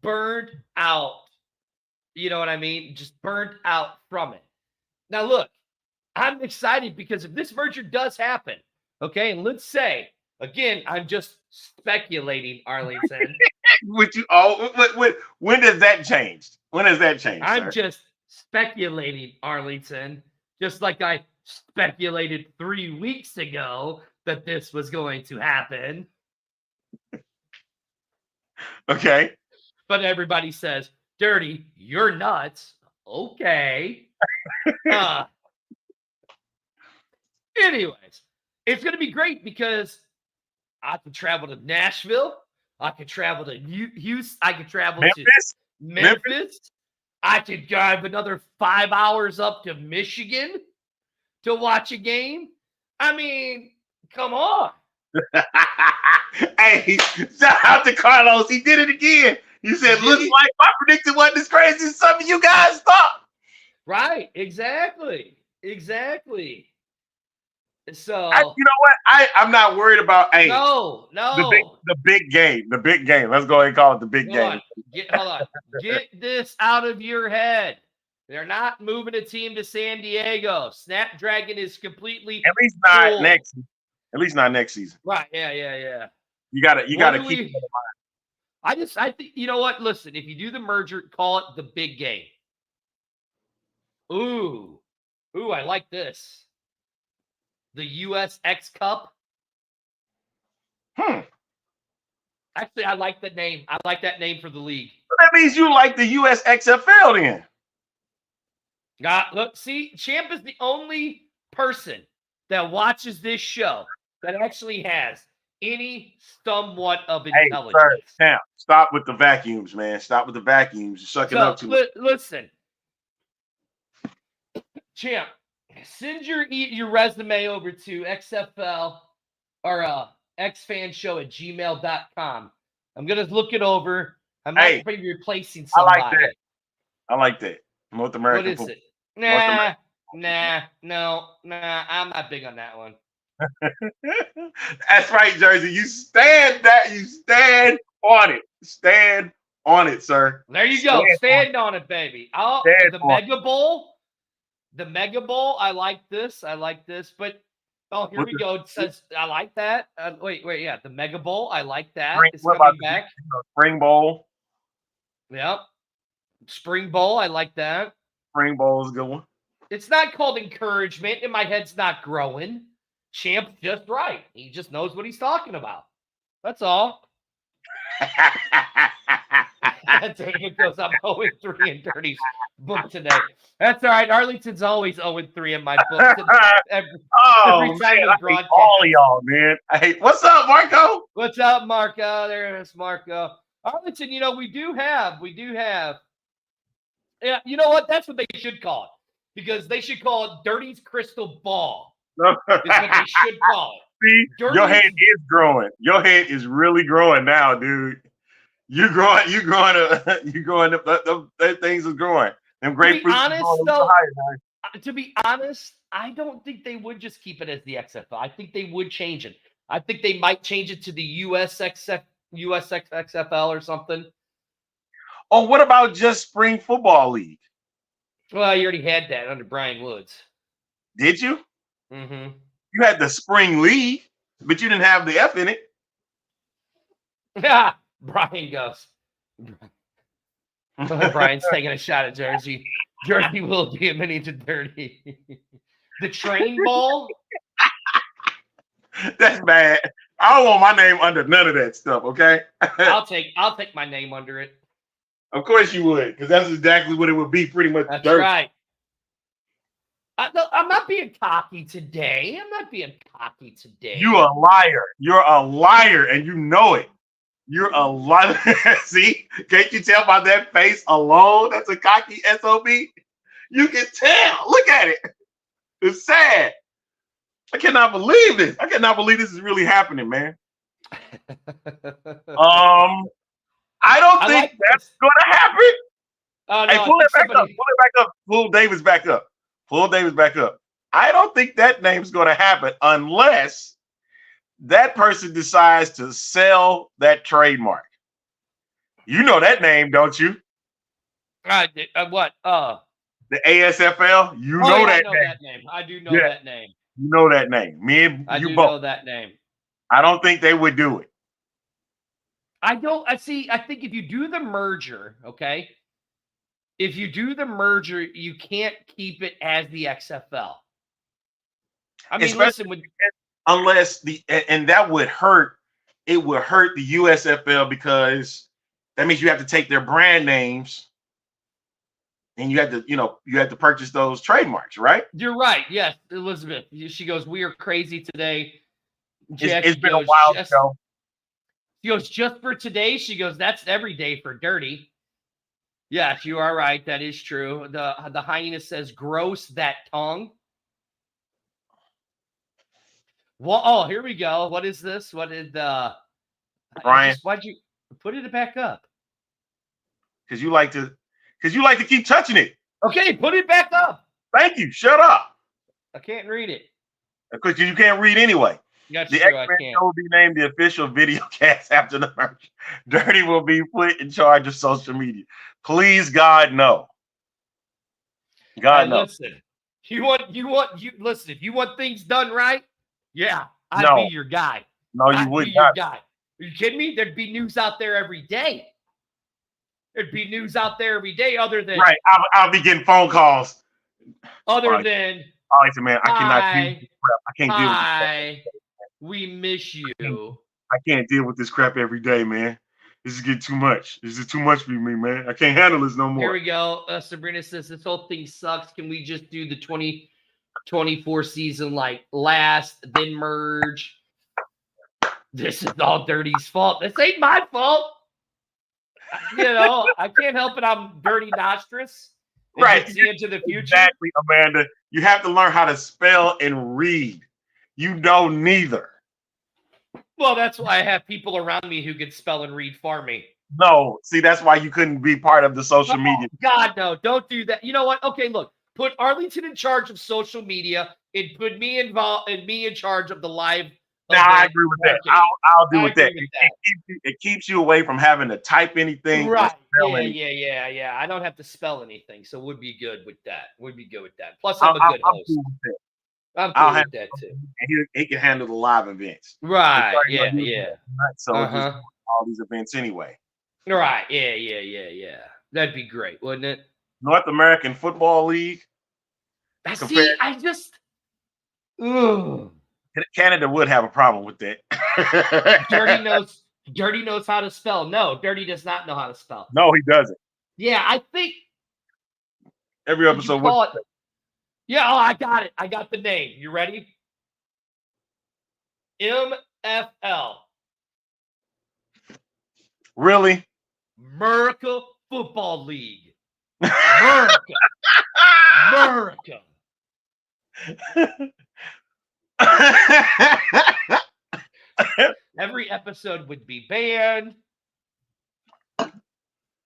[SPEAKER 1] burned out. You know what I mean? Just burned out from it. Now look, I'm excited because if this merger does happen, okay, and let's say again, I'm just speculating, Arlington.
[SPEAKER 3] When does that change? When does that change?
[SPEAKER 1] I'm just speculating, Arlington, just like I speculated 3 weeks ago that this was going to happen.
[SPEAKER 3] Okay.
[SPEAKER 1] But everybody says, Dirty, you're nuts. Okay. Anyways, it's going to be great because I could travel to Nashville. I could travel to Houston. I could travel to Memphis. I could drive another 5 hours up to Michigan to watch a game. I mean, come on.
[SPEAKER 3] Hey, shout out to Carlos. He did it again. He said, looks like my prediction wasn't as crazy as some of you guys thought.
[SPEAKER 1] Right. Exactly. So
[SPEAKER 3] you know what? I'm not worried about
[SPEAKER 1] no.
[SPEAKER 3] The big game. Let's go ahead and call it the big game.
[SPEAKER 1] Hold on. Get this out of your head. They're not moving a team to San Diego. Snapdragon is completely
[SPEAKER 3] at least not next season. At least not next season.
[SPEAKER 1] Right. Yeah.
[SPEAKER 3] You gotta keep it in mind.
[SPEAKER 1] I think you know what? Listen, if you do the merger, call it the big game. Ooh, I like this. The USX Cup. Actually, I like the name. I like that name for the league.
[SPEAKER 3] That means you like the US XFL then.
[SPEAKER 1] Look, see, Champ is the only person that watches this show that actually has any somewhat of intelligence.
[SPEAKER 3] Hey, sir, Champ, stop with the vacuums, man. Stop with the vacuums. You're sucking up to it.
[SPEAKER 1] Listen, Champ, send your resume over to XFL or xfanshow@gmail.com. I'm going to look it over. I might be replacing somebody.
[SPEAKER 3] I like that. North American
[SPEAKER 1] football. What is it? Nah, I'm not big on that one.
[SPEAKER 3] That's right, Jersey. You stand on it. Stand on it, sir.
[SPEAKER 1] There you go. Stand on it, baby. Oh, the Mega Bowl. The Mega Bowl. I like this. But here we go. It says I like that. Wait. Yeah, the Mega Bowl. I like that. It's coming back.
[SPEAKER 3] Spring Bowl.
[SPEAKER 1] Yep. Spring Bowl. I like that.
[SPEAKER 3] Spring Bowl is a good one.
[SPEAKER 1] It's not called encouragement, and my head's not growing. Champ's just right. He just knows what he's talking about. That's all. David goes, I'm 0-3 in Dirty's book today. That's all right. Arlington's always 0-3 in my book. Every time we broadcast.
[SPEAKER 3] All of y'all, man. Hey, what's up, Marco?
[SPEAKER 1] What's up, Marco? There's Marco. Arlington, we do have. Yeah, you know what? That's what they should call it. Because they should call it Dirty's Crystal Ball. Is what they should call it.
[SPEAKER 3] See, your head is growing. Your head is really growing now, dude. You growing up. Them things are growing. Them
[SPEAKER 1] To be
[SPEAKER 3] grapefruits are
[SPEAKER 1] honest,
[SPEAKER 3] growing a little
[SPEAKER 1] though,
[SPEAKER 3] higher, man.
[SPEAKER 1] to be honest, I don't think they would just keep it as the XFL. I think they would change it. I think they might change it to the USXFL or something.
[SPEAKER 3] Oh, what about just spring football league?
[SPEAKER 1] Well, you already had that under Brian Woods.
[SPEAKER 3] Did you?
[SPEAKER 1] Mm-hmm.
[SPEAKER 3] You had the spring league, but you didn't have the F in it.
[SPEAKER 1] Yeah, Brian goes. Brian's taking a shot at Jersey. Jersey will be a mini to dirty. The train ball.
[SPEAKER 3] That's bad. I don't want my name under none of that stuff. Okay.
[SPEAKER 1] I'll take my name under it.
[SPEAKER 3] Of course you would, because that's exactly what it would be. Pretty much.
[SPEAKER 1] That's
[SPEAKER 3] dirt.
[SPEAKER 1] right. I'm not being cocky today.
[SPEAKER 3] You a liar. You're a liar, and you know it. You're a liar. See? Can't you tell by that face alone? That's a cocky SOB. You can tell. Look at it. It's sad. I cannot believe this. I cannot believe this is really happening, man. I don't think that's gonna happen.
[SPEAKER 1] Oh, no,
[SPEAKER 3] Hey, pull it back up. Pull it back up. Pull Davis back up. Pull Davis back up. I don't think that name's gonna happen unless that person decides to sell that trademark. You know that name, don't you?
[SPEAKER 1] What?
[SPEAKER 3] The ASFL. You know that name.
[SPEAKER 1] I do know that name.
[SPEAKER 3] You know that name. Me and
[SPEAKER 1] I
[SPEAKER 3] you
[SPEAKER 1] do
[SPEAKER 3] both
[SPEAKER 1] know that name.
[SPEAKER 3] I don't think they would do it.
[SPEAKER 1] I think if you do the merger, okay, if you do the merger, you can't keep it as the XFL. I mean, listen,
[SPEAKER 3] unless and that would hurt. It would hurt the USFL because that means you have to take their brand names and you have to purchase those trademarks, right?
[SPEAKER 1] You're right. Yes, Elizabeth. She goes, "We are crazy today."
[SPEAKER 3] It's been a while ago.
[SPEAKER 1] She goes, "Just for today." She goes, "That's every day for dirty." Yes, you are right. That is true. The hyena says, "Gross that tongue." Well, oh, here we go. What is this? What did
[SPEAKER 3] Brian?
[SPEAKER 1] Why'd you put it back up?
[SPEAKER 3] Because you like to keep touching it.
[SPEAKER 1] Okay, put it back up.
[SPEAKER 3] Thank you. Shut up.
[SPEAKER 1] I can't read it.
[SPEAKER 3] Because you can't read anyway.
[SPEAKER 1] That's
[SPEAKER 3] the
[SPEAKER 1] true.
[SPEAKER 3] X-Men show will be named the official video cast after the merger. Dirty will be put in charge of social media. Please, God, no. God, no.
[SPEAKER 1] Listen, listen. If you want things done right, yeah, I'd be your guy.
[SPEAKER 3] No, you would not.
[SPEAKER 1] Your guy. Are you kidding me? There'd be news out there every day. Other than
[SPEAKER 3] right. I'll be getting phone calls.
[SPEAKER 1] Other than
[SPEAKER 3] all right, man, I cannot deal with this crap. I can't deal with this.
[SPEAKER 1] We miss you.
[SPEAKER 3] I can't deal with this crap every day, man. This is getting too much. This is too much for me, man. I can't handle this no more.
[SPEAKER 1] Here we go. Sabrina says this whole thing sucks. Can we just do the 2024 season like last, then merge? This is all Dirty's fault. This ain't my fault. I can't help it. I'm Dirty Nostrous.
[SPEAKER 3] Right.
[SPEAKER 1] See into the future.
[SPEAKER 3] Exactly, Amanda. You have to learn how to spell and read. You know neither.
[SPEAKER 1] Well, that's why I have people around me who can spell and read for me.
[SPEAKER 3] No, see, that's why you couldn't be part of the social media.
[SPEAKER 1] God, no, don't do that. You know what? Okay, look, put Arlington in charge of social media and put me involved and me in charge of the live.
[SPEAKER 3] I agree with that. I'll do with that. It keeps you away from having to type anything.
[SPEAKER 1] Right. Yeah. I don't have to spell anything, so we'd be good with that. Plus, I'm a good host.
[SPEAKER 3] Cool with that.
[SPEAKER 1] I'm cool with that too.
[SPEAKER 3] And he can handle the live events.
[SPEAKER 1] Right. Yeah.
[SPEAKER 3] So all these events anyway.
[SPEAKER 1] Right. Yeah. That'd be great, wouldn't it?
[SPEAKER 3] North American Football League. Canada would have a problem with that.
[SPEAKER 1] Dirty knows how to spell. No, Dirty does not know how to spell.
[SPEAKER 3] No, he doesn't.
[SPEAKER 1] Yeah, I think
[SPEAKER 3] every episode.
[SPEAKER 1] Yeah, I got it. I got the name. You ready? MFL.
[SPEAKER 3] Really?
[SPEAKER 1] America Football League. America. Every episode would be banned.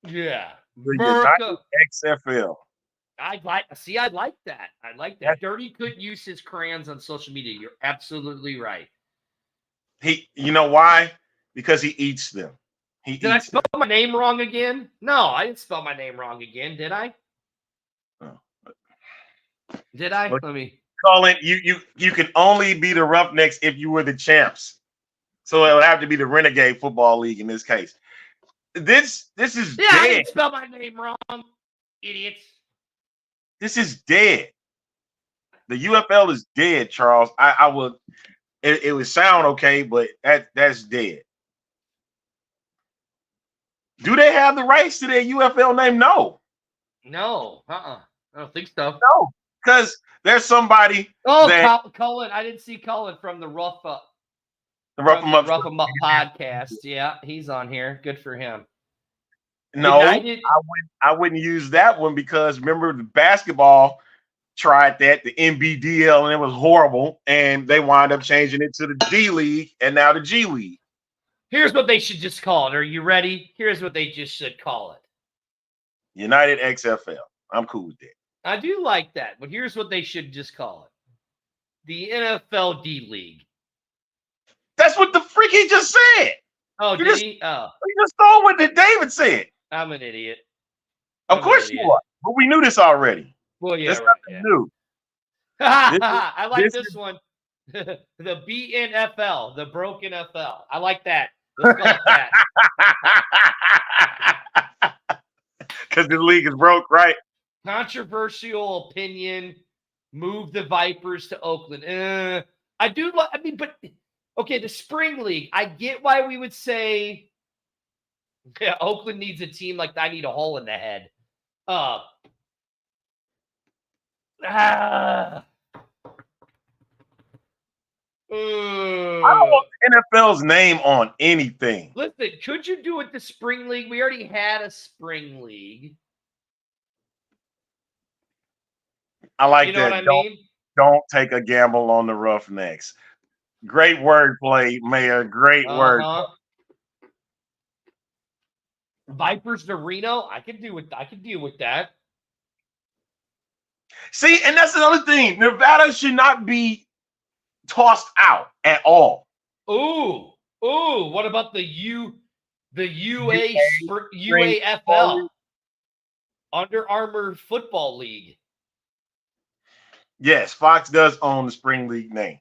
[SPEAKER 1] Yeah.
[SPEAKER 3] The
[SPEAKER 1] America.
[SPEAKER 3] United XFL.
[SPEAKER 1] I like that. I like that. Dirty couldn't use his crayons on social media. You're absolutely right.
[SPEAKER 3] You know why? Because he eats them.
[SPEAKER 1] Did I spell my name wrong again? No, I didn't spell my name wrong again, did I?
[SPEAKER 3] Oh.
[SPEAKER 1] Did I?
[SPEAKER 3] Look,
[SPEAKER 1] Let me.
[SPEAKER 3] Colin, you can only be the Roughnecks if you were the champs. So it would have to be the Renegade Football League in this case. This is
[SPEAKER 1] Yeah, I
[SPEAKER 3] dead.
[SPEAKER 1] didn't spell my name wrong, idiots.
[SPEAKER 3] This is dead. The UFL is dead, Charles. I would. It would sound okay, but that's dead. Do they have the rights to their UFL name? No.
[SPEAKER 1] No. I don't think so.
[SPEAKER 3] No, because there's somebody.
[SPEAKER 1] Oh, Cullen. I didn't see Cullen from the Rough Up.
[SPEAKER 3] The Rough 'em Up
[SPEAKER 1] podcast. Yeah, he's on here. Good for him.
[SPEAKER 3] No,
[SPEAKER 1] United.
[SPEAKER 3] I wouldn't use that one because remember the basketball tried that, the NBDL, and it was horrible, and they wound up changing it to the D League and now the G League.
[SPEAKER 1] Here's what they should just call it. Are you ready? Here's what they just should call it.
[SPEAKER 3] United XFL. I'm cool with that.
[SPEAKER 1] I do like that, but here's what they should just call it. The NFL D League.
[SPEAKER 3] That's what the freak he just said.
[SPEAKER 1] Oh, did he? Oh.
[SPEAKER 3] You just stole what David said.
[SPEAKER 1] I'm an idiot.
[SPEAKER 3] Of course you are. But we knew this already.
[SPEAKER 1] Well, yeah.
[SPEAKER 3] That's
[SPEAKER 1] right,
[SPEAKER 3] nothing new.
[SPEAKER 1] I like this one. The BNFL, the Broken FL. I like that. Let's call it that.
[SPEAKER 3] Because the league is broke, right?
[SPEAKER 1] Controversial opinion. Move the Vipers to Oakland. I do like. I mean, but okay, the Spring League. I get why we would say, yeah, Oakland needs a team like I need a hole in the head. I
[SPEAKER 3] don't want the NFL's name on anything.
[SPEAKER 1] Listen, could you do it the Spring League? We already had a Spring League.
[SPEAKER 3] I like
[SPEAKER 1] you know
[SPEAKER 3] that.
[SPEAKER 1] What I mean?
[SPEAKER 3] Don't take a gamble on the Roughnecks. Great wordplay, Mayor. Great word.
[SPEAKER 1] Vipers to Reno. I could deal with that.
[SPEAKER 3] See, and that's another thing. Nevada should not be tossed out at all.
[SPEAKER 1] Ooh. What about the UAFL, Under Armour Football League?
[SPEAKER 3] Yes, Fox does own the Spring League name,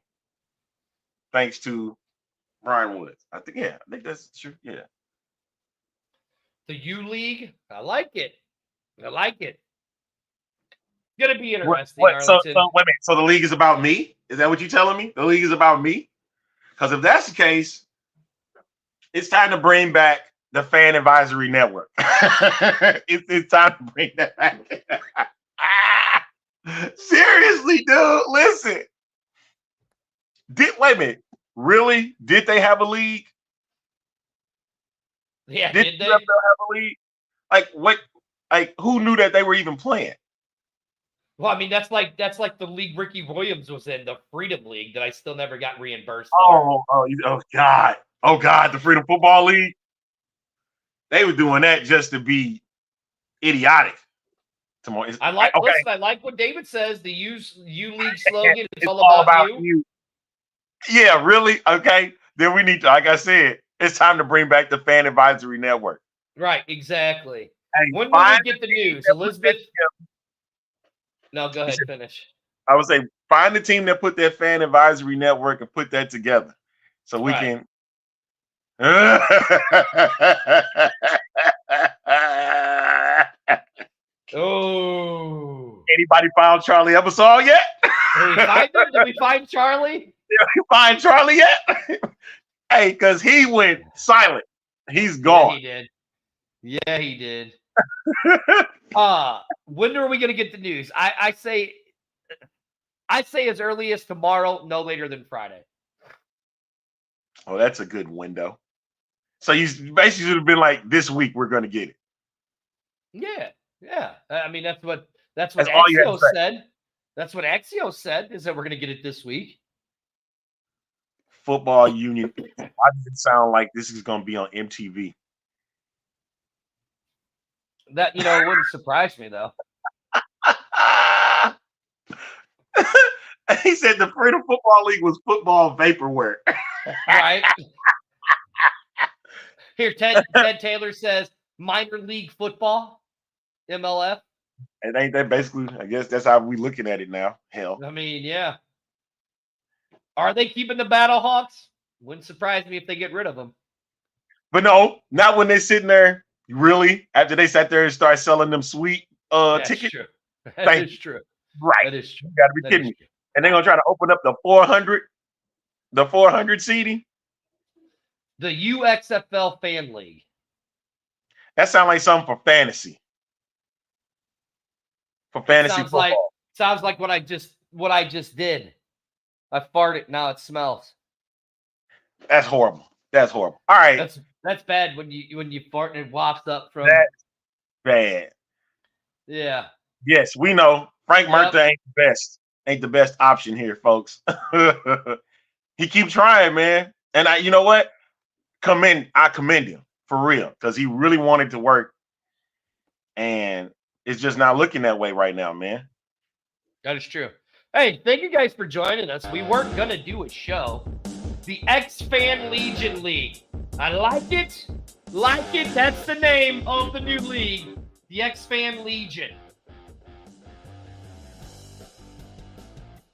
[SPEAKER 3] thanks to Brian Woods. I think that's true. Yeah.
[SPEAKER 1] The U League. I like it. It's gonna be interesting.
[SPEAKER 3] So wait a minute. So the league is about me? Is that what you're telling me? The league is about me? Because if that's the case, it's time to bring back the Fan Advisory Network. it's time to bring that back. Seriously, dude. Listen. Wait a minute. Really? Did they have a league?
[SPEAKER 1] Yeah,
[SPEAKER 3] did they have a league? Like what? Like who knew that they were even playing?
[SPEAKER 1] Well, I mean, that's like the league Ricky Williams was in, the Freedom League, that I still never got reimbursed for.
[SPEAKER 3] Oh God, the Freedom Football League. They were doing that just to be idiotic.
[SPEAKER 1] I like what David says. The U League slogan is all about you.
[SPEAKER 3] Yeah, really? Okay. Then we need to, like I said, it's time to bring back the Fan Advisory Network.
[SPEAKER 1] Right, exactly.
[SPEAKER 3] Hey,
[SPEAKER 1] when will we get the news? Elizabeth? No, go ahead, finish.
[SPEAKER 3] I would say find the team that put that Fan Advisory Network and put that together so we can.
[SPEAKER 1] Oh.
[SPEAKER 3] Anybody found Charlie Ebersol yet?
[SPEAKER 1] Did we find Charlie?
[SPEAKER 3] Did we find Charlie yet? Hey, because he went silent. He's gone.
[SPEAKER 1] Yeah, he did. When are we going to get the news? I say as early as tomorrow, no later than Friday.
[SPEAKER 3] Oh, that's a good window. So you basically should have been like, this week we're going to get it.
[SPEAKER 1] Yeah. I mean, that's what Axio said. That's what Axio said, is that we're going to get it this week.
[SPEAKER 3] Football Union. Why does it sound like this is going to be on MTV?
[SPEAKER 1] That it wouldn't surprise me though.
[SPEAKER 3] He said the Freedom Football League was football vaporware.
[SPEAKER 1] Right. Here, Ted Taylor says minor league football, MLF.
[SPEAKER 3] And ain't that basically? I guess that's how we looking at it now. Hell,
[SPEAKER 1] I mean, yeah. Are they keeping the Battlehawks? Wouldn't surprise me if they get rid of them.
[SPEAKER 3] but no, not when they're sitting there. Really, after they sat there and start selling them sweet
[SPEAKER 1] That's
[SPEAKER 3] tickets.
[SPEAKER 1] true.
[SPEAKER 3] Thank
[SPEAKER 1] That is true.
[SPEAKER 3] Right,
[SPEAKER 1] That is true.
[SPEAKER 3] you got to be
[SPEAKER 1] That
[SPEAKER 3] kidding
[SPEAKER 1] is
[SPEAKER 3] me.
[SPEAKER 1] true.
[SPEAKER 3] And they're gonna try to open up the 400 seating.
[SPEAKER 1] The UXFL Fan League.
[SPEAKER 3] That sounds like something for fantasy. For fantasy
[SPEAKER 1] Sounds
[SPEAKER 3] football.
[SPEAKER 1] like what I just did. I farted. Now it smells.
[SPEAKER 3] That's horrible. That's horrible. All right,
[SPEAKER 1] That's bad when you fart and it wafts up from.
[SPEAKER 3] that's bad.
[SPEAKER 1] Yeah.
[SPEAKER 3] Yes, we know Frank
[SPEAKER 1] Yep.
[SPEAKER 3] Murtha ain't the best option here, folks. He keeps trying, man. And you know what? I commend him for real because he really wanted to work, and it's just not looking that way right now, man.
[SPEAKER 1] That is true. Hey, thank you guys for joining us. We weren't gonna do a show. The X-Fan Legion League. I like it. Like it. That's the name of the new league. The X-Fan Legion.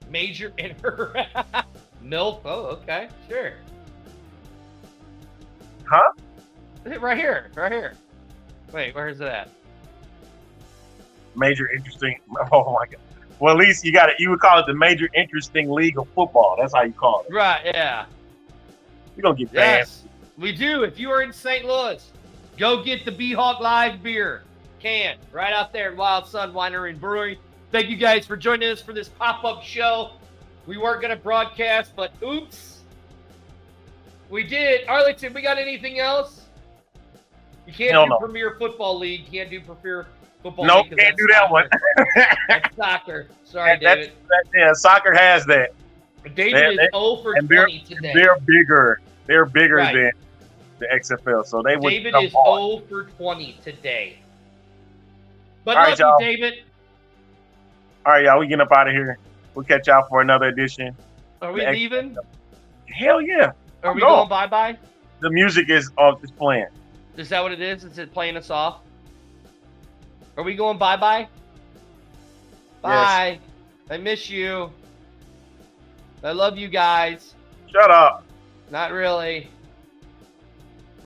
[SPEAKER 1] Major MILF. Oh, okay. Sure.
[SPEAKER 3] Huh?
[SPEAKER 1] Right here. Right here. Wait, where's it at?
[SPEAKER 3] Major interesting. Oh my god. Well, at least you would call it the major interesting league of football. That's how you call it.
[SPEAKER 1] Right, yeah.
[SPEAKER 3] You're gonna get banned.
[SPEAKER 1] Yes, we do. If you are in St. Louis, go get the B-Hawk Live beer can right out there at Wild Sun Winery and Brewery. Thank you guys for joining us for this pop-up show. We weren't going to broadcast, but oops. We did. Arlington, we got anything else? You can't
[SPEAKER 3] Hell
[SPEAKER 1] do
[SPEAKER 3] no.
[SPEAKER 1] Premier Football League. You can't do Premier Football
[SPEAKER 3] Nope,
[SPEAKER 1] League. 'cause
[SPEAKER 3] can't
[SPEAKER 1] that's
[SPEAKER 3] do that
[SPEAKER 1] soccer.
[SPEAKER 3] one.
[SPEAKER 1] That's soccer. Sorry,
[SPEAKER 3] That's-
[SPEAKER 1] David.
[SPEAKER 3] yeah, soccer has that.
[SPEAKER 1] David is
[SPEAKER 3] they-
[SPEAKER 1] 0 for
[SPEAKER 3] and
[SPEAKER 1] 20 today.
[SPEAKER 3] They're bigger. They're bigger
[SPEAKER 1] Right.
[SPEAKER 3] than the XFL, so they would.
[SPEAKER 1] David
[SPEAKER 3] jump
[SPEAKER 1] is
[SPEAKER 3] hard.
[SPEAKER 1] 0 for 20 today. But
[SPEAKER 3] All right,
[SPEAKER 1] love
[SPEAKER 3] y'all.
[SPEAKER 1] you, David.
[SPEAKER 3] All right, y'all. We getting up out of here. We'll catch y'all for another edition.
[SPEAKER 1] Are we
[SPEAKER 3] The
[SPEAKER 1] leaving?
[SPEAKER 3] Hell yeah!
[SPEAKER 1] Are we
[SPEAKER 3] No.
[SPEAKER 1] going bye-bye?
[SPEAKER 3] The music is off. It's playing.
[SPEAKER 1] Is that what it is? Is it playing us off? Are we going bye-bye? Bye. I miss you. I love you guys.
[SPEAKER 3] Shut up.
[SPEAKER 1] Not really.